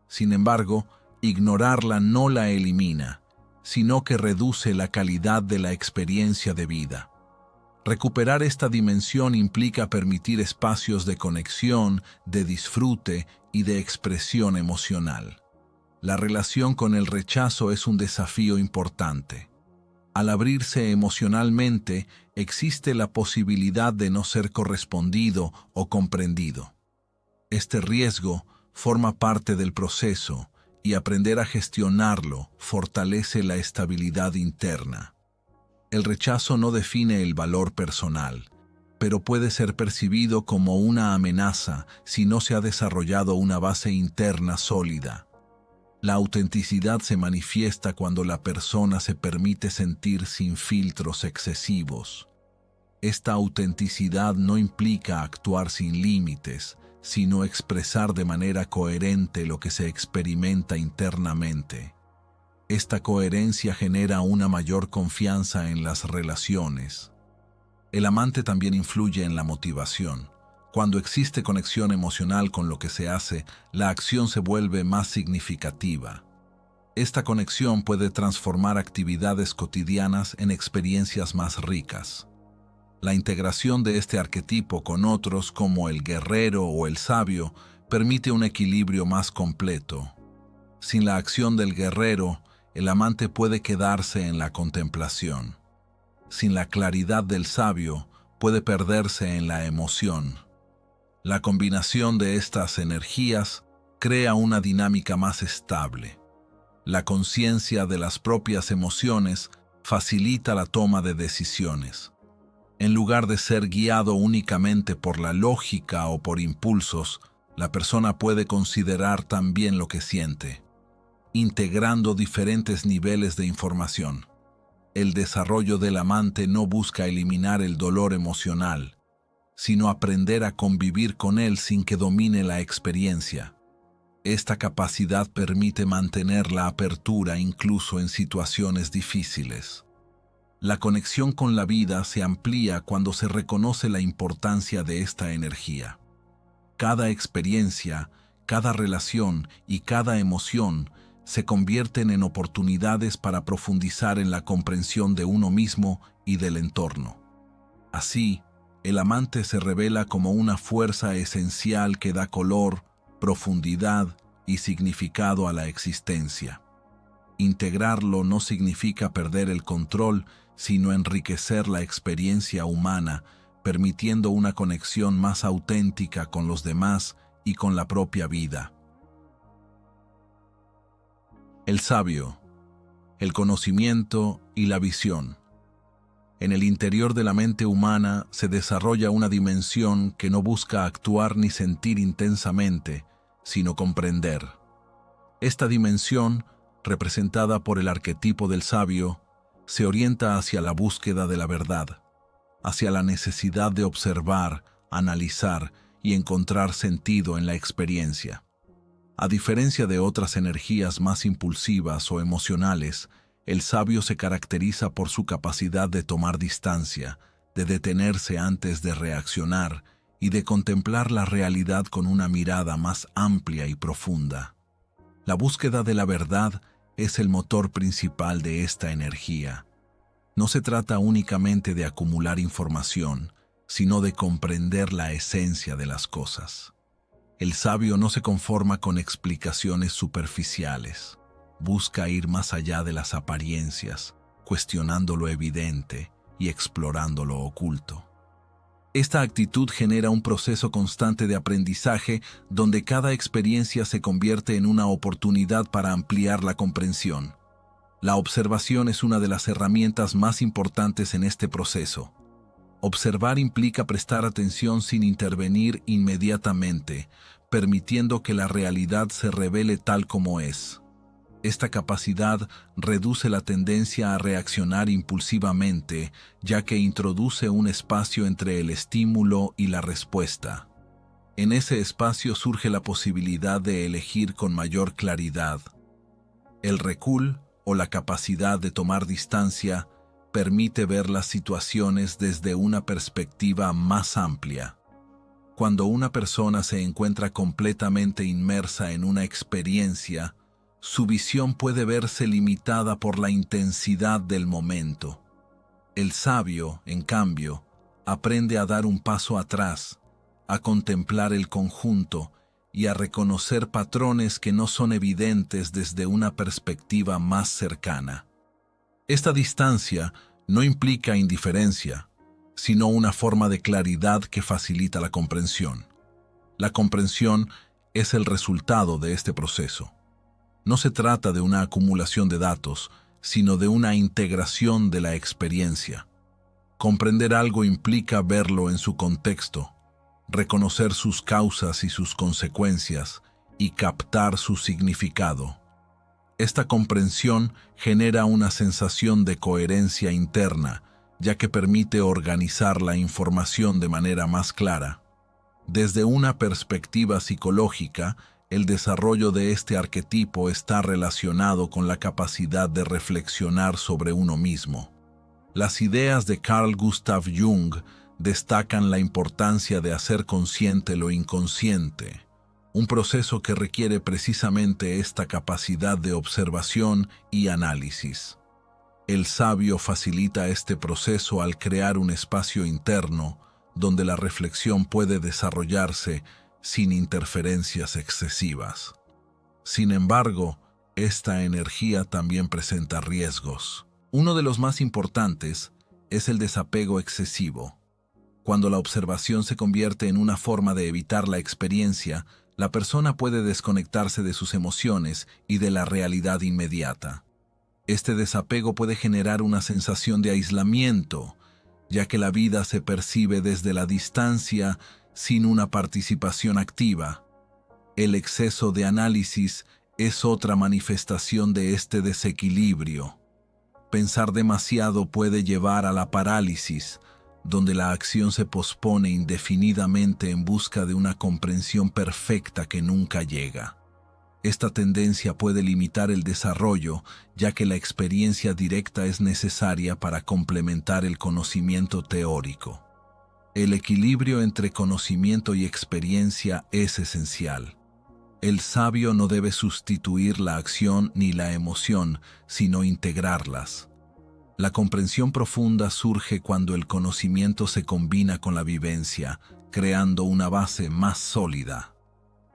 Sin embargo, ignorarla no la elimina, sino que reduce la calidad de la experiencia de vida. Recuperar esta dimensión implica permitir espacios de conexión, de disfrute y de expresión emocional. La relación con el rechazo es un desafío importante. Al abrirse emocionalmente, existe la posibilidad de no ser correspondido o comprendido. Este riesgo forma parte del proceso y aprender a gestionarlo fortalece la estabilidad interna. El rechazo no define el valor personal, pero puede ser percibido como una amenaza si no se ha desarrollado una base interna sólida. La autenticidad se manifiesta cuando la persona se permite sentir sin filtros excesivos. Esta autenticidad no implica actuar sin límites, sino expresar de manera coherente lo que se experimenta internamente. Esta coherencia genera una mayor confianza en las relaciones. El amante también influye en la motivación. Cuando existe conexión emocional con lo que se hace, la acción se vuelve más significativa. Esta conexión puede transformar actividades cotidianas en experiencias más ricas. La integración de este arquetipo con otros como el guerrero o el sabio permite un equilibrio más completo. Sin la acción del guerrero, el amante puede quedarse en la contemplación. Sin la claridad del sabio, puede perderse en la emoción. La combinación de estas energías crea una dinámica más estable. La conciencia de las propias emociones facilita la toma de decisiones. En lugar de ser guiado únicamente por la lógica o por impulsos, la persona puede considerar también lo que siente, integrando diferentes niveles de información. El desarrollo del amante no busca eliminar el dolor emocional, sino aprender a convivir con él sin que domine la experiencia. Esta capacidad permite mantener la apertura incluso en situaciones difíciles. La conexión con la vida se amplía cuando se reconoce la importancia de esta energía. Cada experiencia, cada relación y cada emoción se convierten en oportunidades para profundizar en la comprensión de uno mismo y del entorno. Así, el amante se revela como una fuerza esencial que da color, profundidad y significado a la existencia. Integrarlo no significa perder el control, sino enriquecer la experiencia humana, permitiendo una conexión más auténtica con los demás y con la propia vida. El sabio, el conocimiento y la visión. En el interior de la mente humana se desarrolla una dimensión que no busca actuar ni sentir intensamente, sino comprender. Esta dimensión, representada por el arquetipo del sabio, se orienta hacia la búsqueda de la verdad, hacia la necesidad de observar, analizar y encontrar sentido en la experiencia. A diferencia de otras energías más impulsivas o emocionales, el sabio se caracteriza por su capacidad de tomar distancia, de detenerse antes de reaccionar y de contemplar la realidad con una mirada más amplia y profunda. La búsqueda de la verdad es el motor principal de esta energía. No se trata únicamente de acumular información, sino de comprender la esencia de las cosas. El sabio no se conforma con explicaciones superficiales. Busca ir más allá de las apariencias, cuestionando lo evidente y explorando lo oculto. Esta actitud genera un proceso constante de aprendizaje donde cada experiencia se convierte en una oportunidad para ampliar la comprensión. La observación es una de las herramientas más importantes en este proceso. Observar implica prestar atención sin intervenir inmediatamente, permitiendo que la realidad se revele tal como es. Esta capacidad reduce la tendencia a reaccionar impulsivamente, ya que introduce un espacio entre el estímulo y la respuesta. En ese espacio surge la posibilidad de elegir con mayor claridad. El recul, o la capacidad de tomar distancia, permite ver las situaciones desde una perspectiva más amplia. Cuando una persona se encuentra completamente inmersa en una experiencia, su visión puede verse limitada por la intensidad del momento. El sabio, en cambio, aprende a dar un paso atrás, a contemplar el conjunto y a reconocer patrones que no son evidentes desde una perspectiva más cercana. Esta distancia no implica indiferencia, sino una forma de claridad que facilita la comprensión. La comprensión es el resultado de este proceso. No se trata de una acumulación de datos, sino de una integración de la experiencia. Comprender algo implica verlo en su contexto, reconocer sus causas y sus consecuencias, y captar su significado. Esta comprensión genera una sensación de coherencia interna, ya que permite organizar la información de manera más clara. Desde una perspectiva psicológica, el desarrollo de este arquetipo está relacionado con la capacidad de reflexionar sobre uno mismo. Las ideas de Carl Gustav Jung destacan la importancia de hacer consciente lo inconsciente, un proceso que requiere precisamente esta capacidad de observación y análisis. El sabio facilita este proceso al crear un espacio interno donde la reflexión puede desarrollarse sin interferencias excesivas. Sin embargo, esta energía también presenta riesgos. Uno de los más importantes es el desapego excesivo. Cuando la observación se convierte en una forma de evitar la experiencia, la persona puede desconectarse de sus emociones y de la realidad inmediata. Este desapego puede generar una sensación de aislamiento, ya que la vida se percibe desde la distancia sin una participación activa. El exceso de análisis es otra manifestación de este desequilibrio. Pensar demasiado puede llevar a la parálisis, donde la acción se pospone indefinidamente en busca de una comprensión perfecta que nunca llega. Esta tendencia puede limitar el desarrollo, ya que la experiencia directa es necesaria para complementar el conocimiento teórico. El equilibrio entre conocimiento y experiencia es esencial. El sabio no debe sustituir la acción ni la emoción, sino integrarlas. La comprensión profunda surge cuando el conocimiento se combina con la vivencia, creando una base más sólida.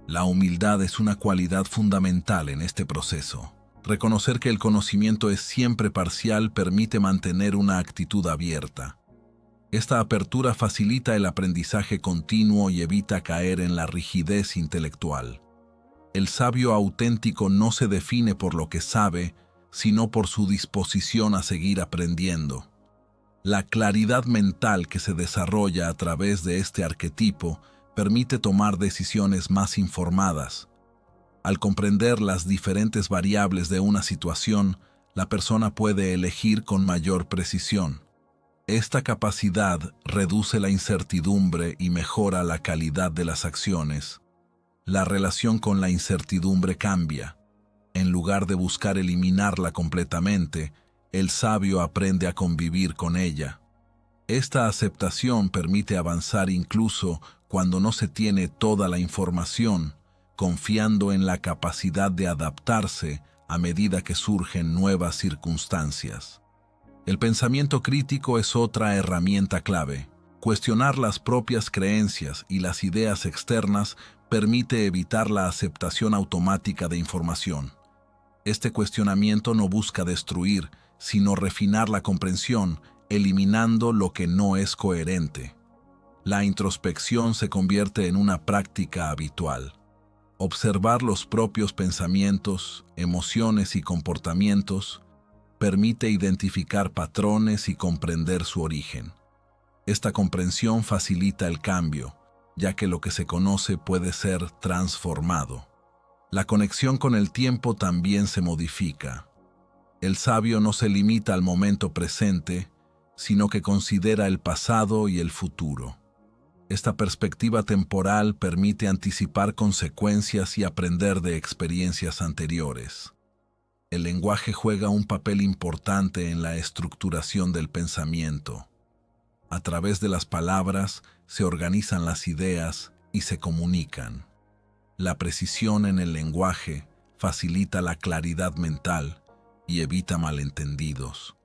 La humildad es una cualidad fundamental en este proceso. Reconocer que el conocimiento es siempre parcial permite mantener una actitud abierta. Esta apertura facilita el aprendizaje continuo y evita caer en la rigidez intelectual. El sabio auténtico no se define por lo que sabe, sino por su disposición a seguir aprendiendo. La claridad mental que se desarrolla a través de este arquetipo permite tomar decisiones más informadas. Al comprender las diferentes variables de una situación, la persona puede elegir con mayor precisión. Esta capacidad reduce la incertidumbre y mejora la calidad de las acciones. La relación con la incertidumbre cambia. En lugar de buscar eliminarla completamente, el sabio aprende a convivir con ella. Esta aceptación permite avanzar incluso cuando no se tiene toda la información, confiando en la capacidad de adaptarse a medida que surgen nuevas circunstancias. El pensamiento crítico es otra herramienta clave. Cuestionar las propias creencias y las ideas externas permite evitar la aceptación automática de información. Este cuestionamiento no busca destruir, sino refinar la comprensión, eliminando lo que no es coherente. La introspección se convierte en una práctica habitual. Observar los propios pensamientos, emociones y comportamientos permite identificar patrones y comprender su origen. Esta comprensión facilita el cambio, ya que lo que se conoce puede ser transformado. La conexión con el tiempo también se modifica. El sabio no se limita al momento presente, sino que considera el pasado y el futuro. Esta perspectiva temporal permite anticipar consecuencias y aprender de experiencias anteriores. El lenguaje juega un papel importante en la estructuración del pensamiento. A través de las palabras se organizan las ideas y se comunican. La precisión en el lenguaje facilita la claridad mental y evita malentendidos.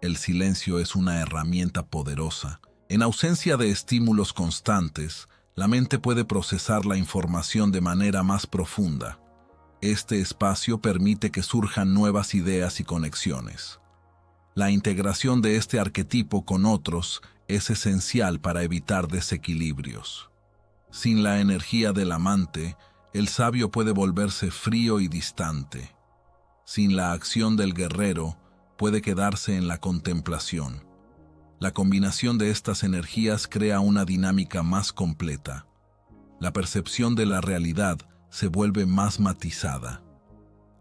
El silencio es una herramienta poderosa. En ausencia de estímulos constantes, la mente puede procesar la información de manera más profunda. Este espacio permite que surjan nuevas ideas y conexiones. La integración de este arquetipo con otros es esencial para evitar desequilibrios. Sin la energía del amante, el sabio puede volverse frío y distante. Sin la acción del guerrero, puede quedarse en la contemplación. La combinación de estas energías crea una dinámica más completa. La percepción de la realidad se vuelve más matizada.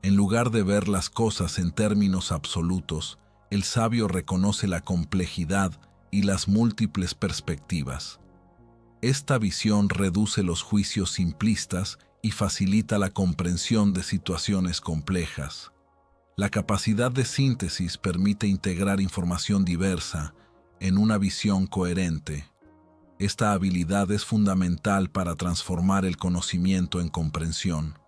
En lugar de ver las cosas en términos absolutos, el sabio reconoce la complejidad y las múltiples perspectivas. Esta visión reduce los juicios simplistas y facilita la comprensión de situaciones complejas. La capacidad de síntesis permite integrar información diversa en una visión coherente. Esta habilidad es fundamental para transformar el conocimiento en comprensión.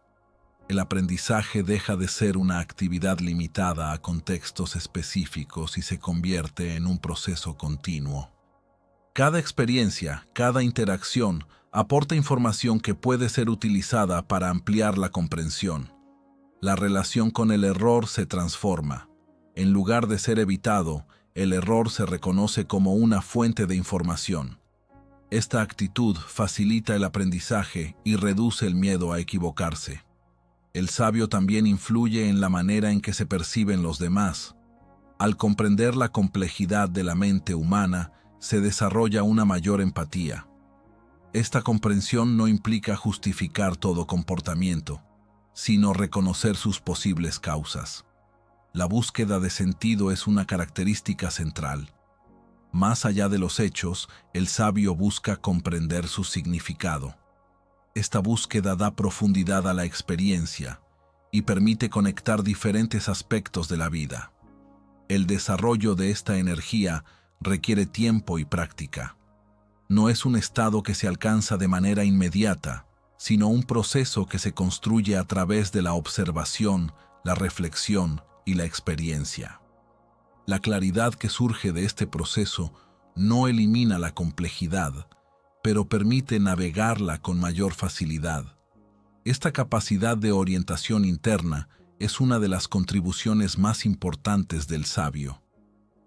El aprendizaje deja de ser una actividad limitada a contextos específicos y se convierte en un proceso continuo. Cada experiencia, cada interacción, aporta información que puede ser utilizada para ampliar la comprensión. La relación con el error se transforma. En lugar de ser evitado, el error se reconoce como una fuente de información. Esta actitud facilita el aprendizaje y reduce el miedo a equivocarse. El sabio también influye en la manera en que se perciben los demás. Al comprender la complejidad de la mente humana, se desarrolla una mayor empatía. Esta comprensión no implica justificar todo comportamiento, sino reconocer sus posibles causas. La búsqueda de sentido es una característica central. Más allá de los hechos, el sabio busca comprender su significado. Esta búsqueda da profundidad a la experiencia y permite conectar diferentes aspectos de la vida. El desarrollo de esta energía requiere tiempo y práctica. No es un estado que se alcanza de manera inmediata, sino un proceso que se construye a través de la observación, la reflexión y la experiencia. La claridad que surge de este proceso no elimina la complejidad, pero permite navegarla con mayor facilidad. Esta capacidad de orientación interna es una de las contribuciones más importantes del sabio.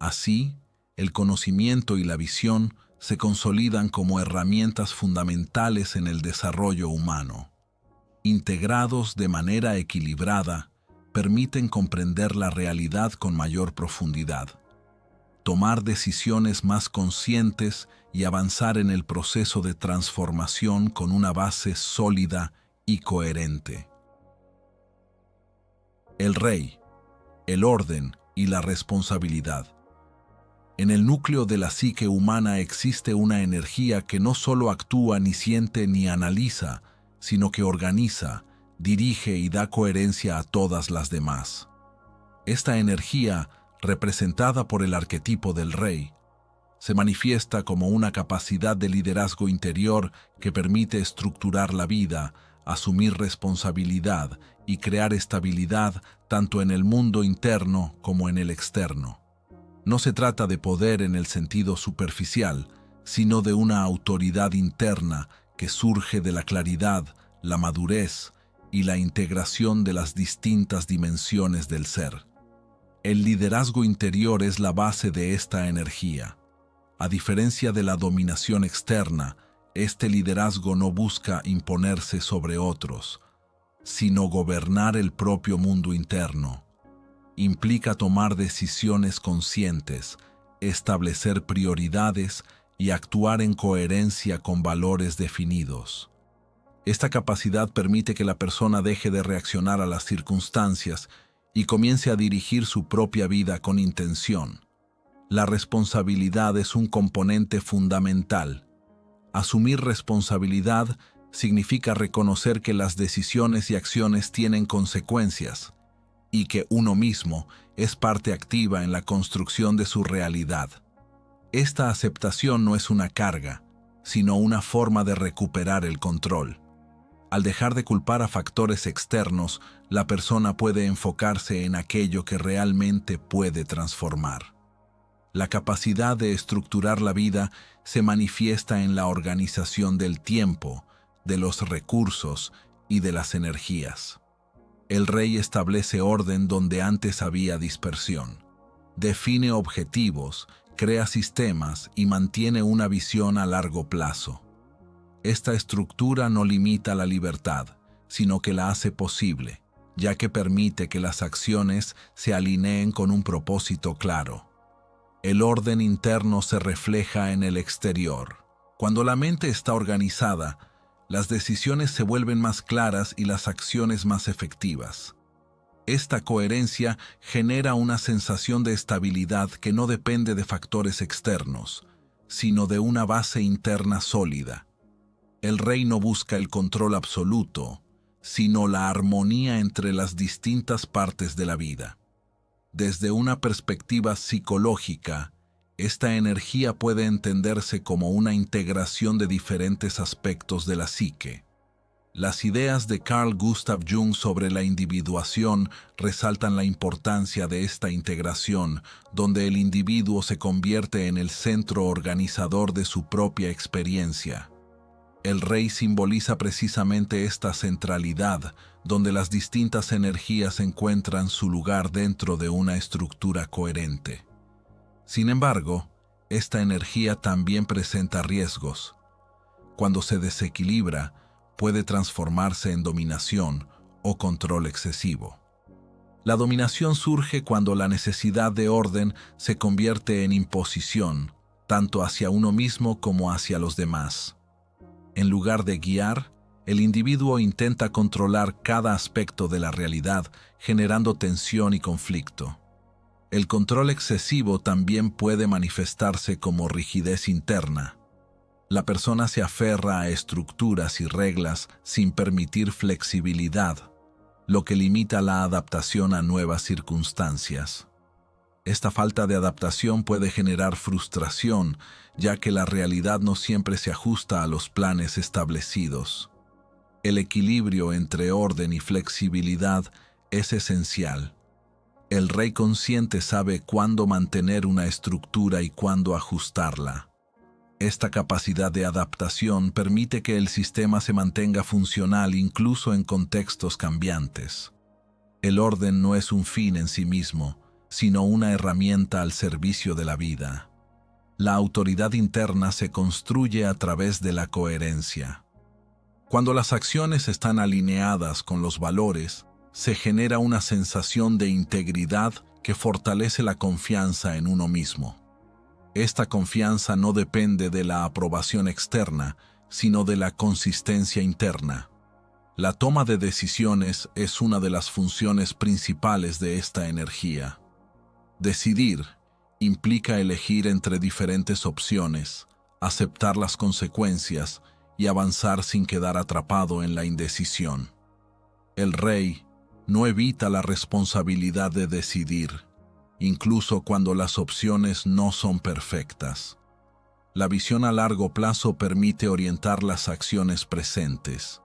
Así, el conocimiento y la visión se consolidan como herramientas fundamentales en el desarrollo humano. Integrados de manera equilibrada, permiten comprender la realidad con mayor profundidad, tomar decisiones más conscientes y avanzar en el proceso de transformación con una base sólida y coherente. El rey, el orden y la responsabilidad. En el núcleo de la psique humana existe una energía que no solo actúa ni siente ni analiza, sino que organiza, dirige y da coherencia a todas las demás. Esta energía, representada por el arquetipo del rey, se manifiesta como una capacidad de liderazgo interior que permite estructurar la vida, asumir responsabilidad y crear estabilidad tanto en el mundo interno como en el externo. No se trata de poder en el sentido superficial, sino de una autoridad interna que surge de la claridad, la madurez y la integración de las distintas dimensiones del ser. El liderazgo interior es la base de esta energía. A diferencia de la dominación externa, este liderazgo no busca imponerse sobre otros, sino gobernar el propio mundo interno. Implica tomar decisiones conscientes, establecer prioridades y actuar en coherencia con valores definidos. Esta capacidad permite que la persona deje de reaccionar a las circunstancias y comience a dirigir su propia vida con intención. La responsabilidad es un componente fundamental. Asumir responsabilidad significa reconocer que las decisiones y acciones tienen consecuencias y que uno mismo es parte activa en la construcción de su realidad. Esta aceptación no es una carga, sino una forma de recuperar el control. Al dejar de culpar a factores externos, la persona puede enfocarse en aquello que realmente puede transformar. La capacidad de estructurar la vida se manifiesta en la organización del tiempo, de los recursos y de las energías. El rey establece orden donde antes había dispersión. Define objetivos, crea sistemas y mantiene una visión a largo plazo. Esta estructura no limita la libertad, sino que la hace posible, ya que permite que las acciones se alineen con un propósito claro. El orden interno se refleja en el exterior. Cuando la mente está organizada, las decisiones se vuelven más claras y las acciones más efectivas. Esta coherencia genera una sensación de estabilidad que no depende de factores externos, sino de una base interna sólida. El rey no busca el control absoluto, sino la armonía entre las distintas partes de la vida. Desde una perspectiva psicológica, esta energía puede entenderse como una integración de diferentes aspectos de la psique. Las ideas de Carl Gustav Jung sobre la individuación resaltan la importancia de esta integración, donde el individuo se convierte en el centro organizador de su propia experiencia. El rey simboliza precisamente esta centralidad, donde las distintas energías encuentran su lugar dentro de una estructura coherente. Sin embargo, esta energía también presenta riesgos. Cuando se desequilibra, puede transformarse en dominación o control excesivo. La dominación surge cuando la necesidad de orden se convierte en imposición, tanto hacia uno mismo como hacia los demás. En lugar de guiar, el individuo intenta controlar cada aspecto de la realidad, generando tensión y conflicto. El control excesivo también puede manifestarse como rigidez interna. La persona se aferra a estructuras y reglas sin permitir flexibilidad, lo que limita la adaptación a nuevas circunstancias. Esta falta de adaptación puede generar frustración, ya que la realidad no siempre se ajusta a los planes establecidos. El equilibrio entre orden y flexibilidad es esencial. El rey consciente sabe cuándo mantener una estructura y cuándo ajustarla. Esta capacidad de adaptación permite que el sistema se mantenga funcional incluso en contextos cambiantes. El orden no es un fin en sí mismo, sino una herramienta al servicio de la vida. La autoridad interna se construye a través de la coherencia. Cuando las acciones están alineadas con los valores, se genera una sensación de integridad que fortalece la confianza en uno mismo. Esta confianza no depende de la aprobación externa, sino de la consistencia interna. La toma de decisiones es una de las funciones principales de esta energía. Decidir implica elegir entre diferentes opciones, aceptar las consecuencias y avanzar sin quedar atrapado en la indecisión. El rey no evita la responsabilidad de decidir, incluso cuando las opciones no son perfectas. La visión a largo plazo permite orientar las acciones presentes.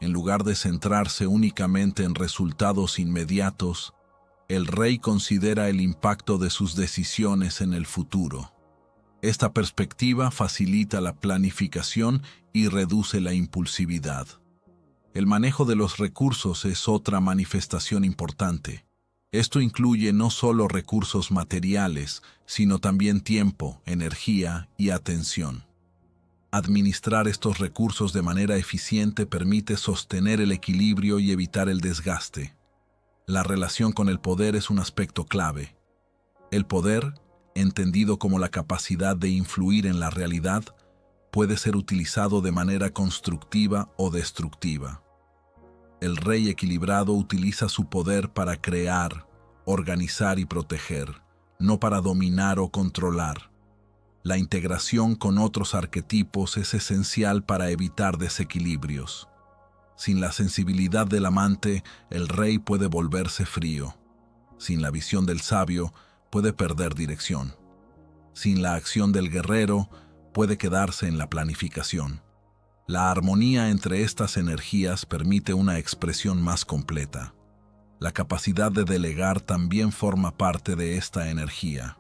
En lugar de centrarse únicamente en resultados inmediatos, el rey considera el impacto de sus decisiones en el futuro. Esta perspectiva facilita la planificación y reduce la impulsividad. El manejo de los recursos es otra manifestación importante. Esto incluye no solo recursos materiales, sino también tiempo, energía y atención. Administrar estos recursos de manera eficiente permite sostener el equilibrio y evitar el desgaste. La relación con el poder es un aspecto clave. El poder, entendido como la capacidad de influir en la realidad, puede ser utilizado de manera constructiva o destructiva. El rey equilibrado utiliza su poder para crear, organizar y proteger, no para dominar o controlar. La integración con otros arquetipos es esencial para evitar desequilibrios. Sin la sensibilidad del amante, el rey puede volverse frío. Sin la visión del sabio, puede perder dirección. Sin la acción del guerrero, puede quedarse en la planificación. La armonía entre estas energías permite una expresión más completa. La capacidad de delegar también forma parte de esta energía.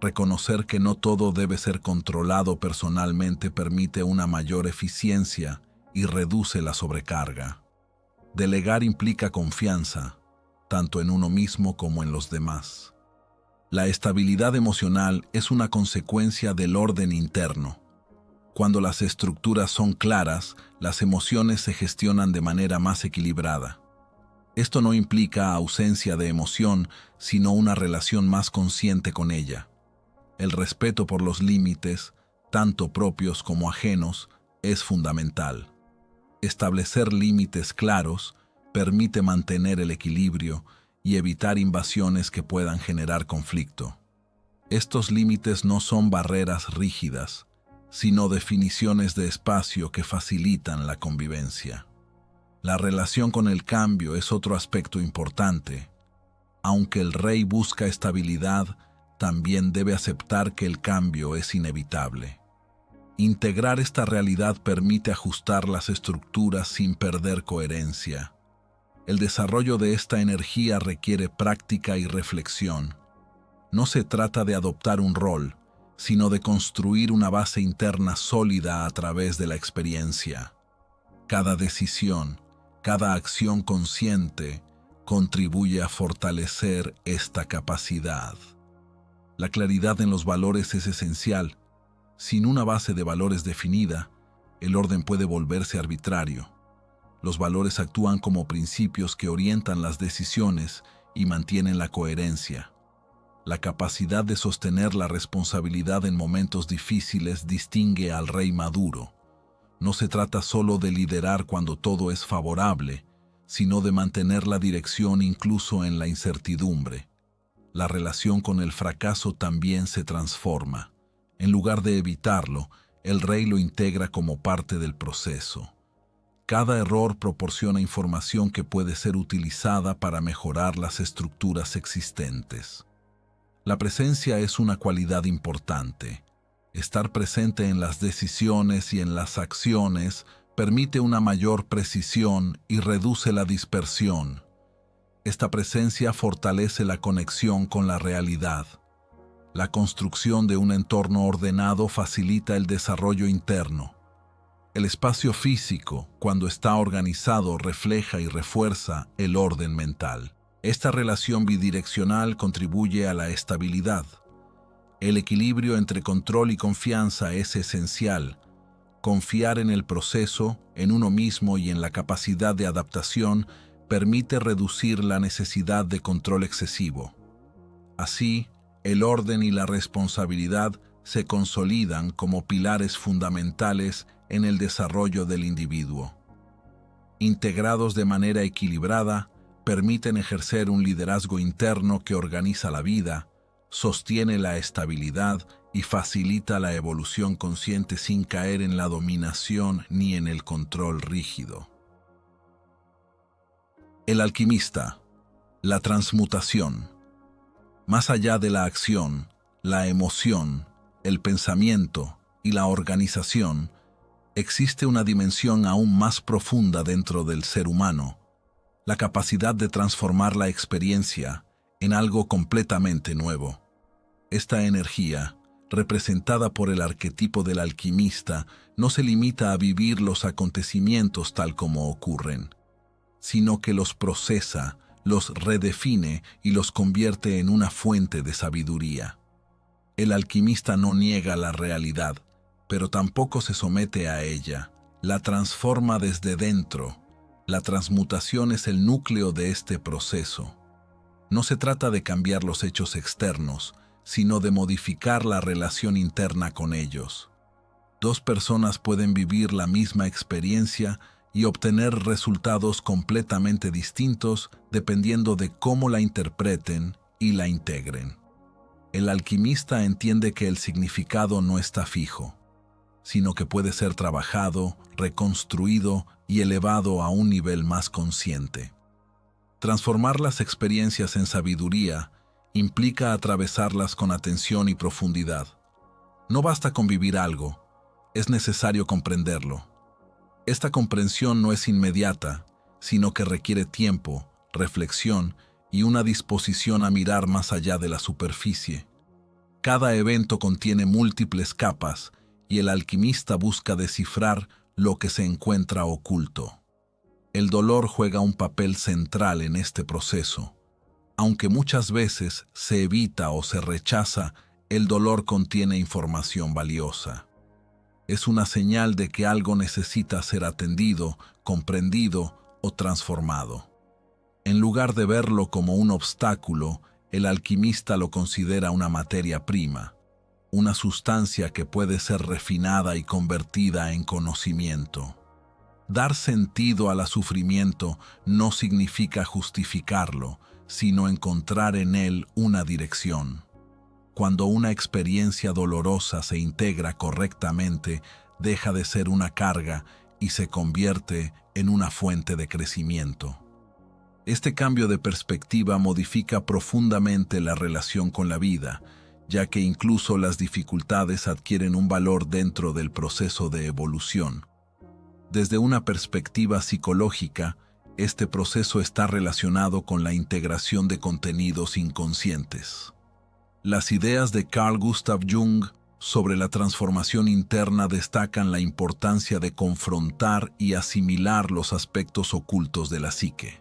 Reconocer que no todo debe ser controlado personalmente permite una mayor eficiencia y reduce la sobrecarga. Delegar implica confianza, tanto en uno mismo como en los demás. La estabilidad emocional es una consecuencia del orden interno. Cuando las estructuras son claras, las emociones se gestionan de manera más equilibrada. Esto no implica ausencia de emoción, sino una relación más consciente con ella. El respeto por los límites, tanto propios como ajenos, es fundamental. Establecer límites claros permite mantener el equilibrio y evitar invasiones que puedan generar conflicto. Estos límites no son barreras rígidas, sino definiciones de espacio que facilitan la convivencia. La relación con el cambio es otro aspecto importante. Aunque el rey busca estabilidad, también debe aceptar que el cambio es inevitable. Integrar esta realidad permite ajustar las estructuras sin perder coherencia. El desarrollo de esta energía requiere práctica y reflexión. No se trata de adoptar un rol, sino de construir una base interna sólida a través de la experiencia. Cada decisión, cada acción consciente, contribuye a fortalecer esta capacidad. La claridad en los valores es esencial. Sin una base de valores definida, el orden puede volverse arbitrario. Los valores actúan como principios que orientan las decisiones y mantienen la coherencia. La capacidad de sostener la responsabilidad en momentos difíciles distingue al rey maduro. No se trata solo de liderar cuando todo es favorable, sino de mantener la dirección incluso en la incertidumbre. La relación con el fracaso también se transforma. En lugar de evitarlo, el rey lo integra como parte del proceso. Cada error proporciona información que puede ser utilizada para mejorar las estructuras existentes. La presencia es una cualidad importante. Estar presente en las decisiones y en las acciones permite una mayor precisión y reduce la dispersión. Esta presencia fortalece la conexión con la realidad. La construcción de un entorno ordenado facilita el desarrollo interno. El espacio físico, cuando está organizado, refleja y refuerza el orden mental. Esta relación bidireccional contribuye a la estabilidad. El equilibrio entre control y confianza es esencial. Confiar en el proceso, en uno mismo y en la capacidad de adaptación permite reducir la necesidad de control excesivo. Así, el orden y la responsabilidad se consolidan como pilares fundamentales en el desarrollo del individuo. Integrados de manera equilibrada, permiten ejercer un liderazgo interno que organiza la vida, sostiene la estabilidad y facilita la evolución consciente sin caer en la dominación ni en el control rígido. El alquimista, la transmutación. Más allá de la acción, la emoción, el pensamiento y la organización, existe una dimensión aún más profunda dentro del ser humano, la capacidad de transformar la experiencia en algo completamente nuevo. Esta energía, representada por el arquetipo del alquimista, no se limita a vivir los acontecimientos tal como ocurren, sino que los procesa, los redefine y los convierte en una fuente de sabiduría. El alquimista no niega la realidad, pero tampoco se somete a ella, la transforma desde dentro. La transmutación es el núcleo de este proceso. No se trata de cambiar los hechos externos, sino de modificar la relación interna con ellos. Dos personas pueden vivir la misma experiencia y obtener resultados completamente distintos dependiendo de cómo la interpreten y la integren. El alquimista entiende que el significado no está fijo, sino que puede ser trabajado, reconstruido y elevado a un nivel más consciente. Transformar las experiencias en sabiduría implica atravesarlas con atención y profundidad. No basta con vivir algo, es necesario comprenderlo. Esta comprensión no es inmediata, sino que requiere tiempo, reflexión y una disposición a mirar más allá de la superficie. Cada evento contiene múltiples capas y el alquimista busca descifrar lo que se encuentra oculto. El dolor juega un papel central en este proceso. Aunque muchas veces se evita o se rechaza, el dolor contiene información valiosa. Es una señal de que algo necesita ser atendido, comprendido o transformado. En lugar de verlo como un obstáculo, el alquimista lo considera una materia prima, una sustancia que puede ser refinada y convertida en conocimiento. Dar sentido al sufrimiento no significa justificarlo, sino encontrar en él una dirección. Cuando una experiencia dolorosa se integra correctamente, deja de ser una carga y se convierte en una fuente de crecimiento. Este cambio de perspectiva modifica profundamente la relación con la vida, ya que incluso las dificultades adquieren un valor dentro del proceso de evolución. Desde una perspectiva psicológica, este proceso está relacionado con la integración de contenidos inconscientes. Las ideas de Carl Gustav Jung sobre la transformación interna destacan la importancia de confrontar y asimilar los aspectos ocultos de la psique.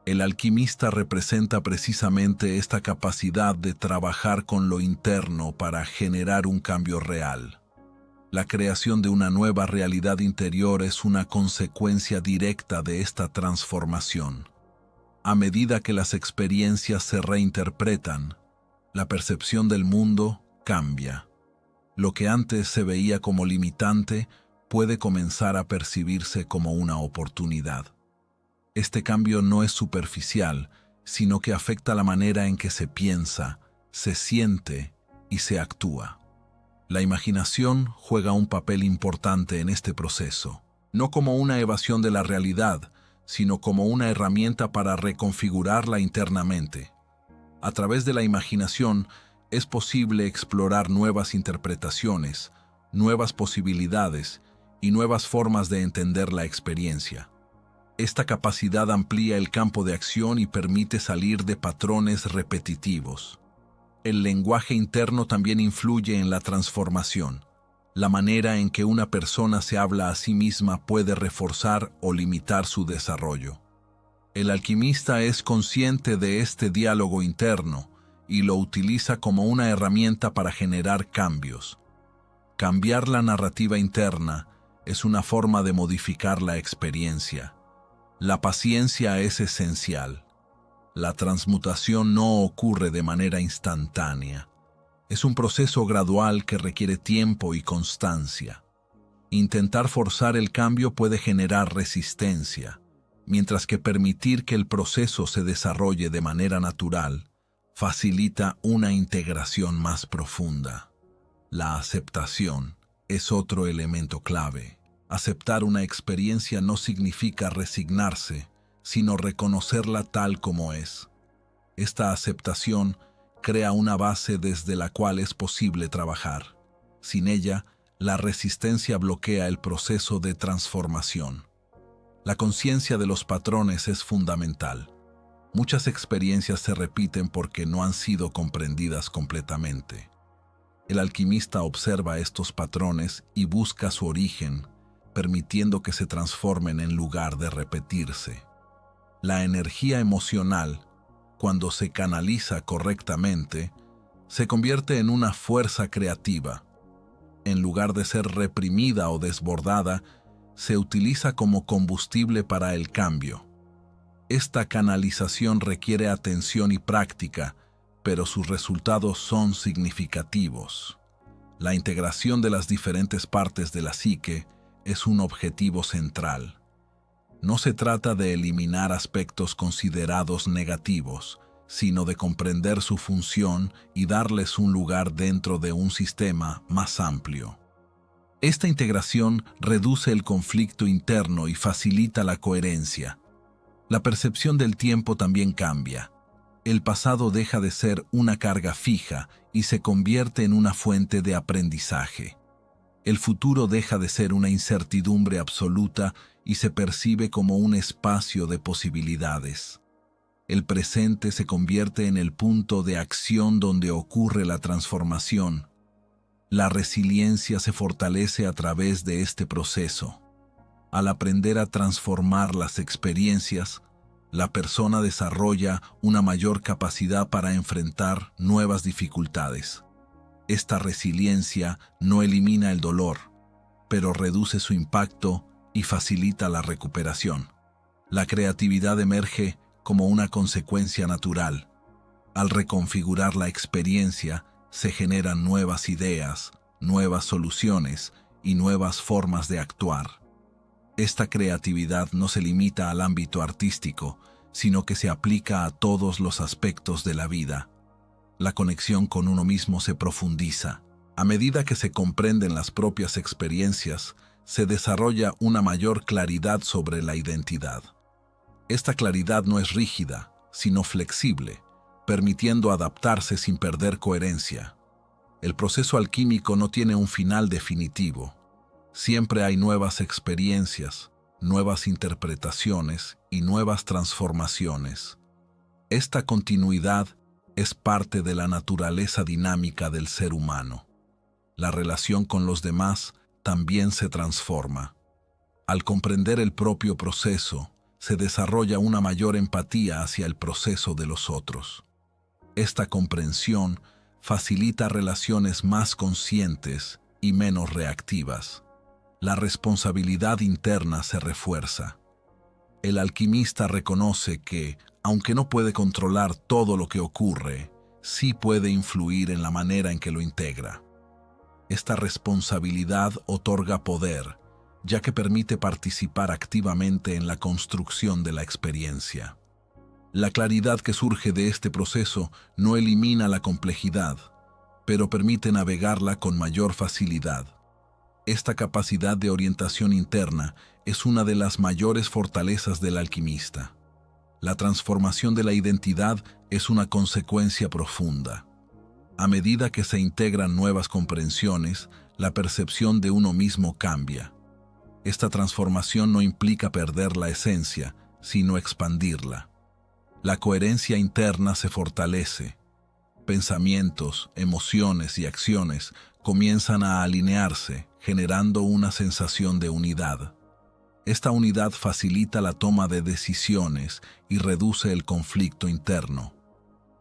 El alquimista representa precisamente esta capacidad de trabajar con lo interno para generar un cambio real. La creación de una nueva realidad interior es una consecuencia directa de esta transformación. A medida que las experiencias se reinterpretan, la percepción del mundo cambia. Lo que antes se veía como limitante puede comenzar a percibirse como una oportunidad. Este cambio no es superficial, sino que afecta la manera en que se piensa, se siente y se actúa. La imaginación juega un papel importante en este proceso, no como una evasión de la realidad, sino como una herramienta para reconfigurarla internamente. A través de la imaginación es posible explorar nuevas interpretaciones, nuevas posibilidades y nuevas formas de entender la experiencia. Esta capacidad amplía el campo de acción y permite salir de patrones repetitivos. El lenguaje interno también influye en la transformación. La manera en que una persona se habla a sí misma puede reforzar o limitar su desarrollo. El alquimista es consciente de este diálogo interno y lo utiliza como una herramienta para generar cambios. Cambiar la narrativa interna es una forma de modificar la experiencia. La paciencia es esencial. La transmutación no ocurre de manera instantánea. Es un proceso gradual que requiere tiempo y constancia. Intentar forzar el cambio puede generar resistencia, mientras que permitir que el proceso se desarrolle de manera natural facilita una integración más profunda. La aceptación es otro elemento clave. Aceptar una experiencia no significa resignarse, sino reconocerla tal como es. Esta aceptación crea una base desde la cual es posible trabajar. Sin ella, la resistencia bloquea el proceso de transformación. La conciencia de los patrones es fundamental. Muchas experiencias se repiten porque no han sido comprendidas completamente. El alquimista observa estos patrones y busca su origen, permitiendo que se transformen en lugar de repetirse. La energía emocional, cuando se canaliza correctamente, se convierte en una fuerza creativa. En lugar de ser reprimida o desbordada, se utiliza como combustible para el cambio. Esta canalización requiere atención y práctica, pero sus resultados son significativos. La integración de las diferentes partes de la psique es un objetivo central. No se trata de eliminar aspectos considerados negativos, sino de comprender su función y darles un lugar dentro de un sistema más amplio. Esta integración reduce el conflicto interno y facilita la coherencia. La percepción del tiempo también cambia. El pasado deja de ser una carga fija y se convierte en una fuente de aprendizaje. El futuro deja de ser una incertidumbre absoluta y se percibe como un espacio de posibilidades. El presente se convierte en el punto de acción donde ocurre la transformación. La resiliencia se fortalece a través de este proceso. Al aprender a transformar las experiencias, la persona desarrolla una mayor capacidad para enfrentar nuevas dificultades. Esta resiliencia no elimina el dolor, pero reduce su impacto y facilita la recuperación. La creatividad emerge como una consecuencia natural. Al reconfigurar la experiencia, se generan nuevas ideas, nuevas soluciones y nuevas formas de actuar. Esta creatividad no se limita al ámbito artístico, sino que se aplica a todos los aspectos de la vida. La conexión con uno mismo se profundiza. A medida que se comprenden las propias experiencias, se desarrolla una mayor claridad sobre la identidad. Esta claridad no es rígida, sino flexible, permitiendo adaptarse sin perder coherencia. El proceso alquímico no tiene un final definitivo. Siempre hay nuevas experiencias, nuevas interpretaciones y nuevas transformaciones. Esta continuidad es parte de la naturaleza dinámica del ser humano. La relación con los demás también se transforma. Al comprender el propio proceso, se desarrolla una mayor empatía hacia el proceso de los otros. Esta comprensión facilita relaciones más conscientes y menos reactivas. La responsabilidad interna se refuerza. El alquimista reconoce que, aunque no puede controlar todo lo que ocurre, sí puede influir en la manera en que lo integra. Esta responsabilidad otorga poder, ya que permite participar activamente en la construcción de la experiencia. La claridad que surge de este proceso no elimina la complejidad, pero permite navegarla con mayor facilidad. Esta capacidad de orientación interna es una de las mayores fortalezas del alquimista. La transformación de la identidad es una consecuencia profunda. A medida que se integran nuevas comprensiones, la percepción de uno mismo cambia. Esta transformación no implica perder la esencia, sino expandirla. La coherencia interna se fortalece. Pensamientos, emociones y acciones comienzan a alinearse, generando una sensación de unidad. Esta unidad facilita la toma de decisiones y reduce el conflicto interno.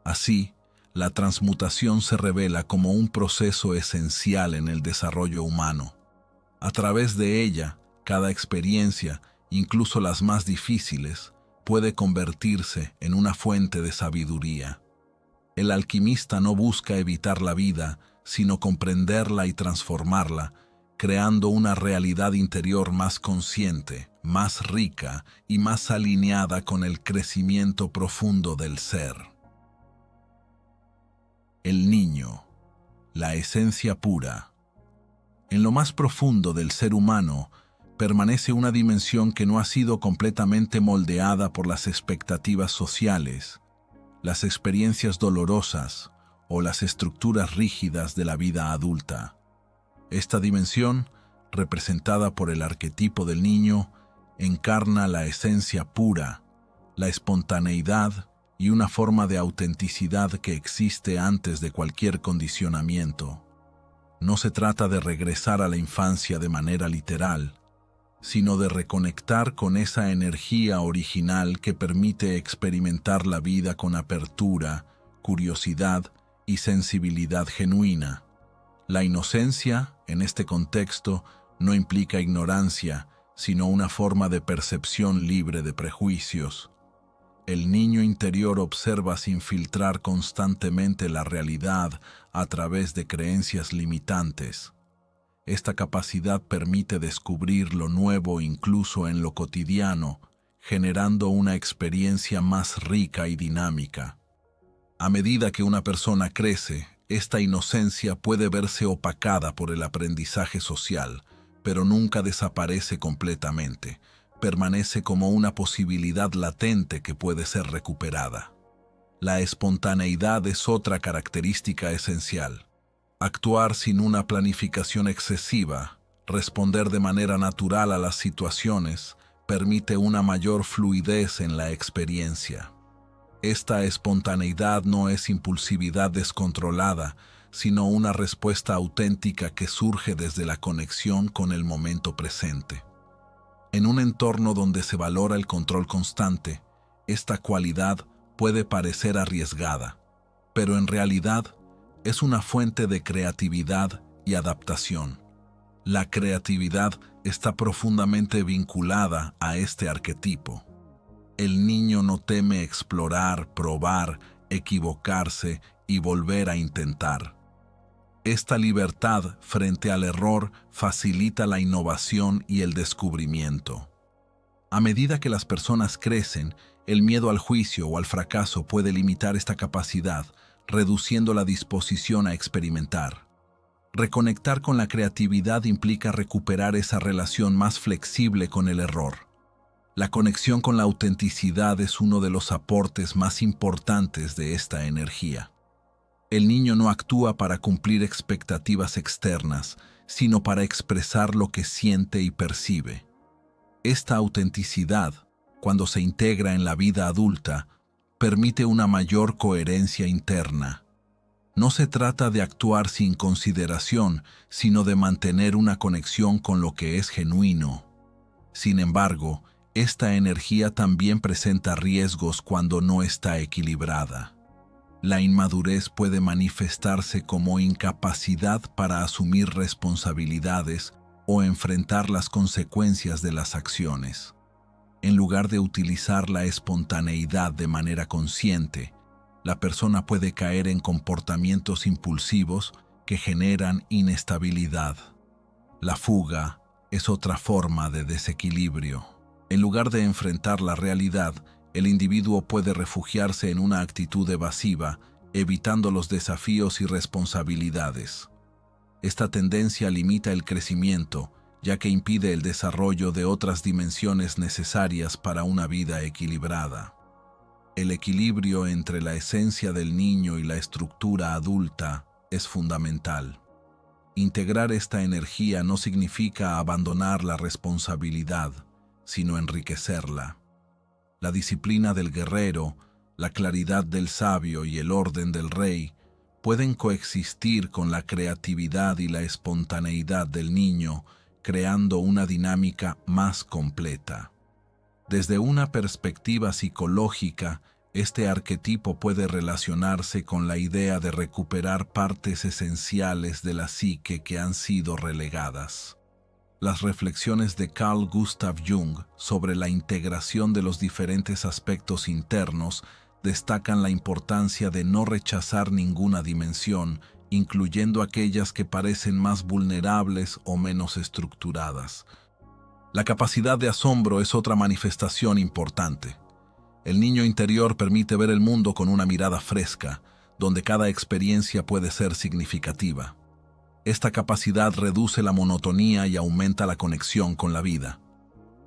Así, La transmutación se revela como un proceso esencial en el desarrollo humano. A través de ella, cada experiencia, incluso las más difíciles, puede convertirse en una fuente de sabiduría. El alquimista no busca evitar la vida, sino comprenderla y transformarla, creando una realidad interior más consciente, más rica y más alineada con el crecimiento profundo del ser. El niño, la esencia pura. En lo más profundo del ser humano permanece una dimensión que no ha sido completamente moldeada por las expectativas sociales, las experiencias dolorosas o las estructuras rígidas de la vida adulta. Esta dimensión, representada por el arquetipo del niño, encarna la esencia pura, la espontaneidad y una forma de autenticidad que existe antes de cualquier condicionamiento. No se trata de regresar a la infancia de manera literal, sino de reconectar con esa energía original que permite experimentar la vida con apertura, curiosidad y sensibilidad genuina. La inocencia, en este contexto, no implica ignorancia, sino una forma de percepción libre de prejuicios. El niño interior observa sin filtrar constantemente la realidad a través de creencias limitantes. Esta capacidad permite descubrir lo nuevo incluso en lo cotidiano, generando una experiencia más rica y dinámica. A medida que una persona crece, esta inocencia puede verse opacada por el aprendizaje social, pero nunca desaparece completamente. Permanece como una posibilidad latente que puede ser recuperada. La espontaneidad es otra característica esencial. Actuar sin una planificación excesiva, responder de manera natural a las situaciones, permite una mayor fluidez en la experiencia. Esta espontaneidad no es impulsividad descontrolada, sino una respuesta auténtica que surge desde la conexión con el momento presente. En un entorno donde se valora el control constante, esta cualidad puede parecer arriesgada, pero en realidad es una fuente de creatividad y adaptación. La creatividad está profundamente vinculada a este arquetipo. El niño no teme explorar, probar, equivocarse y volver a intentar. Esta libertad frente al error facilita la innovación y el descubrimiento. A medida que las personas crecen, el miedo al juicio o al fracaso puede limitar esta capacidad, reduciendo la disposición a experimentar. Reconectar con la creatividad implica recuperar esa relación más flexible con el error. La conexión con la autenticidad es uno de los aportes más importantes de esta energía. El niño no actúa para cumplir expectativas externas, sino para expresar lo que siente y percibe. Esta autenticidad, cuando se integra en la vida adulta, permite una mayor coherencia interna. No se trata de actuar sin consideración, sino de mantener una conexión con lo que es genuino. Sin embargo, esta energía también presenta riesgos cuando no está equilibrada. La inmadurez puede manifestarse como incapacidad para asumir responsabilidades o enfrentar las consecuencias de las acciones. En lugar de utilizar la espontaneidad de manera consciente, la persona puede caer en comportamientos impulsivos que generan inestabilidad. La fuga es otra forma de desequilibrio. En lugar de enfrentar la realidad, el individuo puede refugiarse en una actitud evasiva, evitando los desafíos y responsabilidades. Esta tendencia limita el crecimiento, ya que impide el desarrollo de otras dimensiones necesarias para una vida equilibrada. El equilibrio entre la esencia del niño y la estructura adulta es fundamental. Integrar esta energía no significa abandonar la responsabilidad, sino enriquecerla. La disciplina del guerrero, la claridad del sabio y el orden del rey pueden coexistir con la creatividad y la espontaneidad del niño, creando una dinámica más completa. Desde una perspectiva psicológica, Este arquetipo puede relacionarse con la idea de recuperar partes esenciales de la psique que han sido relegadas. Las reflexiones de Carl Gustav Jung sobre la integración de los diferentes aspectos internos destacan la importancia de no rechazar ninguna dimensión, incluyendo aquellas que parecen más vulnerables o menos estructuradas. La capacidad de asombro es otra manifestación importante. El niño interior permite ver el mundo con una mirada fresca, donde cada experiencia puede ser significativa. Esta capacidad reduce la monotonía y aumenta la conexión con la vida.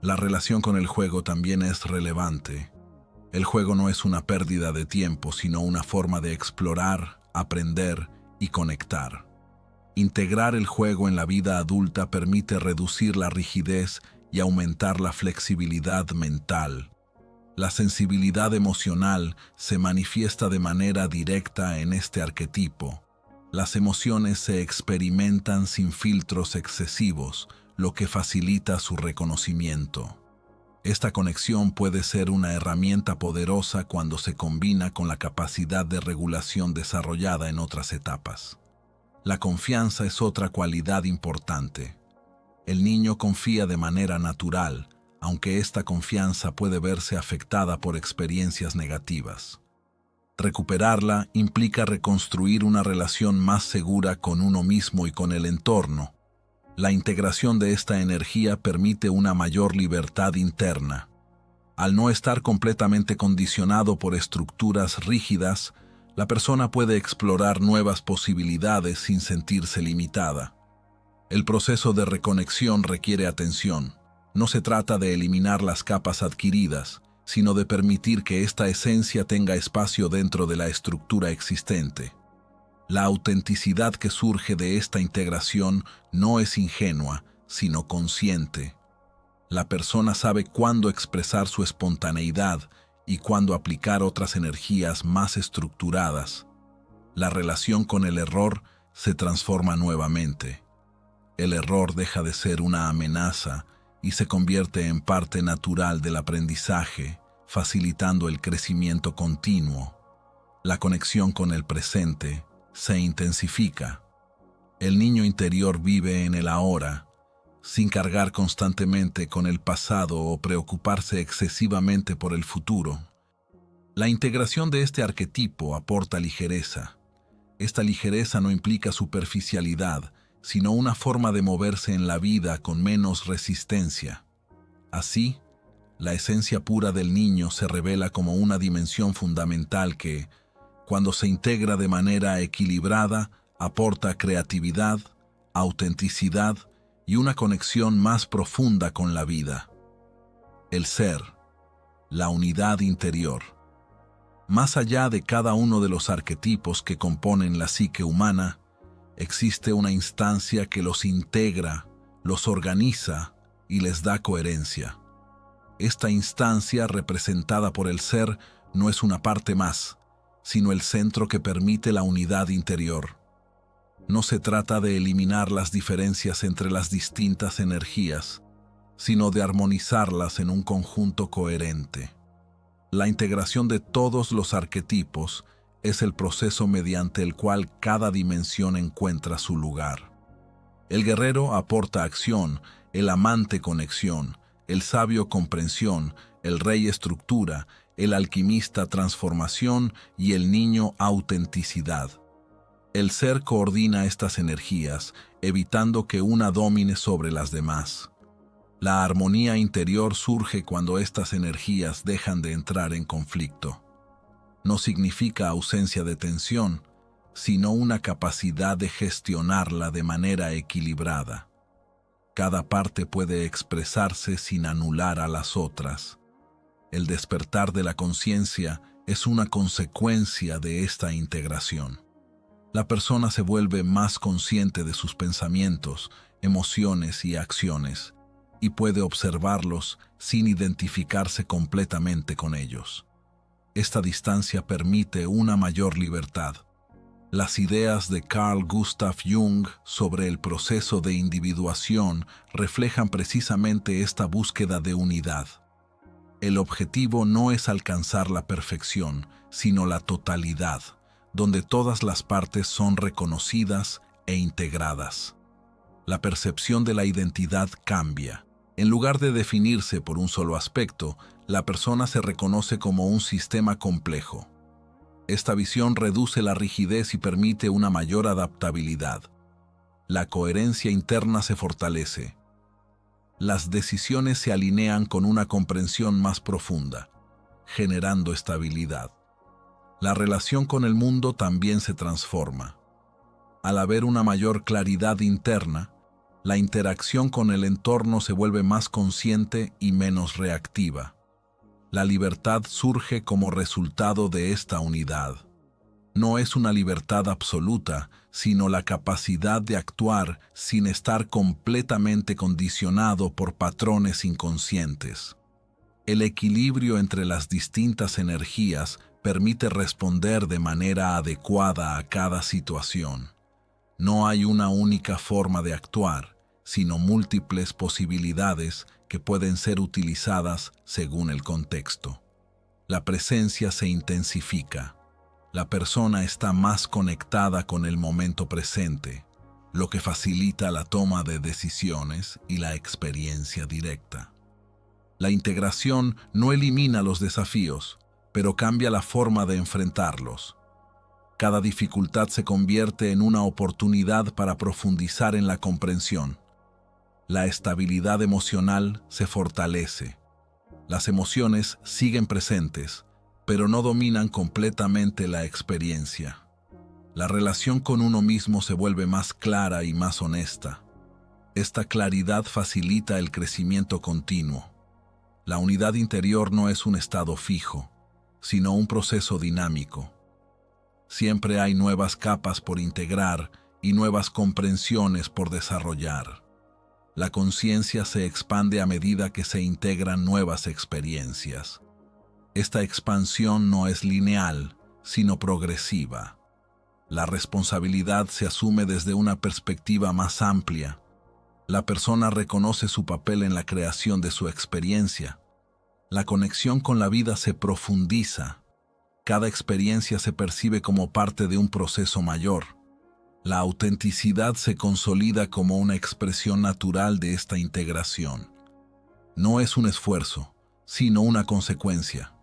La relación con el juego también es relevante. El juego no es una pérdida de tiempo, sino una forma de explorar, aprender y conectar. Integrar el juego en la vida adulta permite reducir la rigidez y aumentar la flexibilidad mental. La sensibilidad emocional se manifiesta de manera directa en este arquetipo. Las emociones se experimentan sin filtros excesivos, lo que facilita su reconocimiento. Esta conexión puede ser una herramienta poderosa cuando se combina con la capacidad de regulación desarrollada en otras etapas. La confianza es otra cualidad importante. El niño confía de manera natural, aunque esta confianza puede verse afectada por experiencias negativas. Recuperarla implica reconstruir una relación más segura con uno mismo y con el entorno. La integración de esta energía permite una mayor libertad interna. Al no estar completamente condicionado por estructuras rígidas, la persona puede explorar nuevas posibilidades sin sentirse limitada. El proceso de reconexión requiere atención. No se trata de eliminar las capas adquiridas, sino de permitir que esta esencia tenga espacio dentro de la estructura existente. La autenticidad que surge de esta integración no es ingenua, sino consciente. La persona sabe cuándo expresar su espontaneidad y cuándo aplicar otras energías más estructuradas. La relación con el error se transforma nuevamente. El error deja de ser una amenaza y se convierte en parte natural del aprendizaje, facilitando el crecimiento continuo. La conexión con el presente se intensifica. El niño interior vive en el ahora, sin cargar constantemente con el pasado o preocuparse excesivamente por el futuro. La integración de este arquetipo aporta ligereza. Esta ligereza no implica superficialidad, sino una forma de moverse en la vida con menos resistencia. Así, la esencia pura del niño se revela como una dimensión fundamental que, cuando se integra de manera equilibrada, aporta creatividad, autenticidad y una conexión más profunda con la vida. El ser, la unidad interior. Más allá de cada uno de los arquetipos que componen la psique humana, existe una instancia que los integra, los organiza y les da coherencia. Esta instancia, representada por el ser, no es una parte más, sino el centro que permite la unidad interior. No se trata de eliminar las diferencias entre las distintas energías, sino de armonizarlas en un conjunto coherente. La integración de todos los arquetipos es el proceso mediante el cual cada dimensión encuentra su lugar. El guerrero aporta acción, el amante conexión, el sabio comprensión, el rey estructura, el alquimista transformación y el niño autenticidad. El ser coordina estas energías, evitando que una domine sobre las demás. La armonía interior surge cuando estas energías dejan de entrar en conflicto. No significa ausencia de tensión, sino una capacidad de gestionarla de manera equilibrada. Cada parte puede expresarse sin anular a las otras. El despertar de la conciencia es una consecuencia de esta integración. La persona se vuelve más consciente de sus pensamientos, emociones y acciones, y puede observarlos sin identificarse completamente con ellos. Esta distancia permite una mayor libertad. Las ideas de Carl Gustav Jung sobre el proceso de individuación reflejan precisamente esta búsqueda de unidad. El objetivo no es alcanzar la perfección, sino la totalidad, donde todas las partes son reconocidas e integradas. La percepción de la identidad cambia. En lugar de definirse por un solo aspecto, la persona se reconoce como un sistema complejo. Esta visión reduce la rigidez y permite una mayor adaptabilidad. La coherencia interna se fortalece. Las decisiones se alinean con una comprensión más profunda, generando estabilidad. La relación con el mundo también se transforma. Al haber una mayor claridad interna, la interacción con el entorno se vuelve más consciente y menos reactiva. La libertad surge como resultado de esta unidad. No es una libertad absoluta, sino la capacidad de actuar sin estar completamente condicionado por patrones inconscientes. El equilibrio entre las distintas energías permite responder de manera adecuada a cada situación. No hay una única forma de actuar, sino múltiples posibilidades que pueden ser utilizadas según el contexto. La presencia se intensifica. La persona está más conectada con el momento presente, lo que facilita la toma de decisiones y la experiencia directa. La integración no elimina los desafíos, pero cambia la forma de enfrentarlos. Cada dificultad se convierte en una oportunidad para profundizar en la comprensión. La estabilidad emocional se fortalece. Las emociones siguen presentes, pero no dominan completamente la experiencia. La relación con uno mismo se vuelve más clara y más honesta. Esta claridad facilita el crecimiento continuo. La unidad interior no es un estado fijo, sino un proceso dinámico. Siempre hay nuevas capas por integrar y nuevas comprensiones por desarrollar. La conciencia se expande a medida que se integran nuevas experiencias. Esta expansión no es lineal, sino progresiva. La responsabilidad se asume desde una perspectiva más amplia. La persona reconoce su papel en la creación de su experiencia. La conexión con la vida se profundiza. Cada experiencia se percibe como parte de un proceso mayor. La autenticidad se consolida como una expresión natural de esta integración. No es un esfuerzo, sino una consecuencia.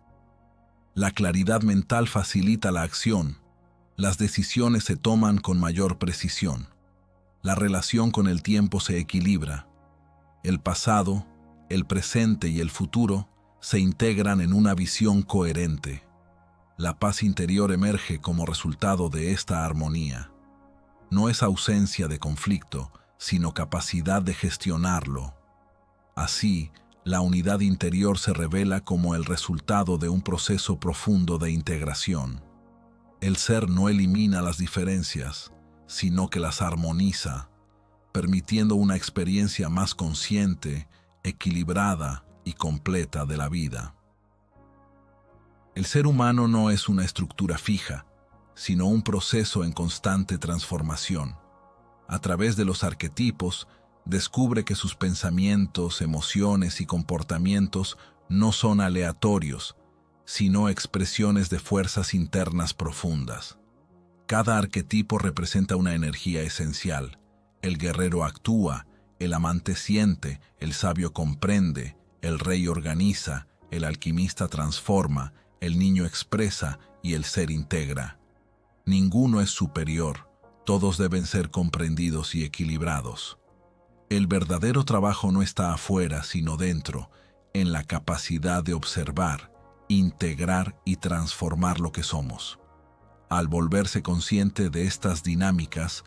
La claridad mental facilita la acción. Las decisiones se toman con mayor precisión. La relación con el tiempo se equilibra. El pasado, el presente y el futuro se integran en una visión coherente. La paz interior emerge como resultado de esta armonía. No es ausencia de conflicto, sino capacidad de gestionarlo. Así, la unidad interior se revela como el resultado de un proceso profundo de integración. El ser no elimina las diferencias, sino que las armoniza, permitiendo una experiencia más consciente, equilibrada y completa de la vida. El ser humano no es una estructura fija, sino un proceso en constante transformación. A través de los arquetipos, descubre que sus pensamientos, emociones y comportamientos no son aleatorios, sino expresiones de fuerzas internas profundas. Cada arquetipo representa una energía esencial. El guerrero actúa, el amante siente, el sabio comprende, el rey organiza, el alquimista transforma, el niño expresa y el ser integra. Ninguno es superior, todos deben ser comprendidos y equilibrados. El verdadero trabajo no está afuera, sino dentro, en la capacidad de observar, integrar y transformar lo que somos. Al volverse consciente de estas dinámicas,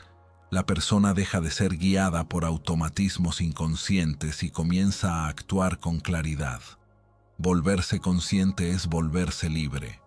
la persona deja de ser guiada por automatismos inconscientes y comienza a actuar con claridad. Volverse consciente es volverse libre.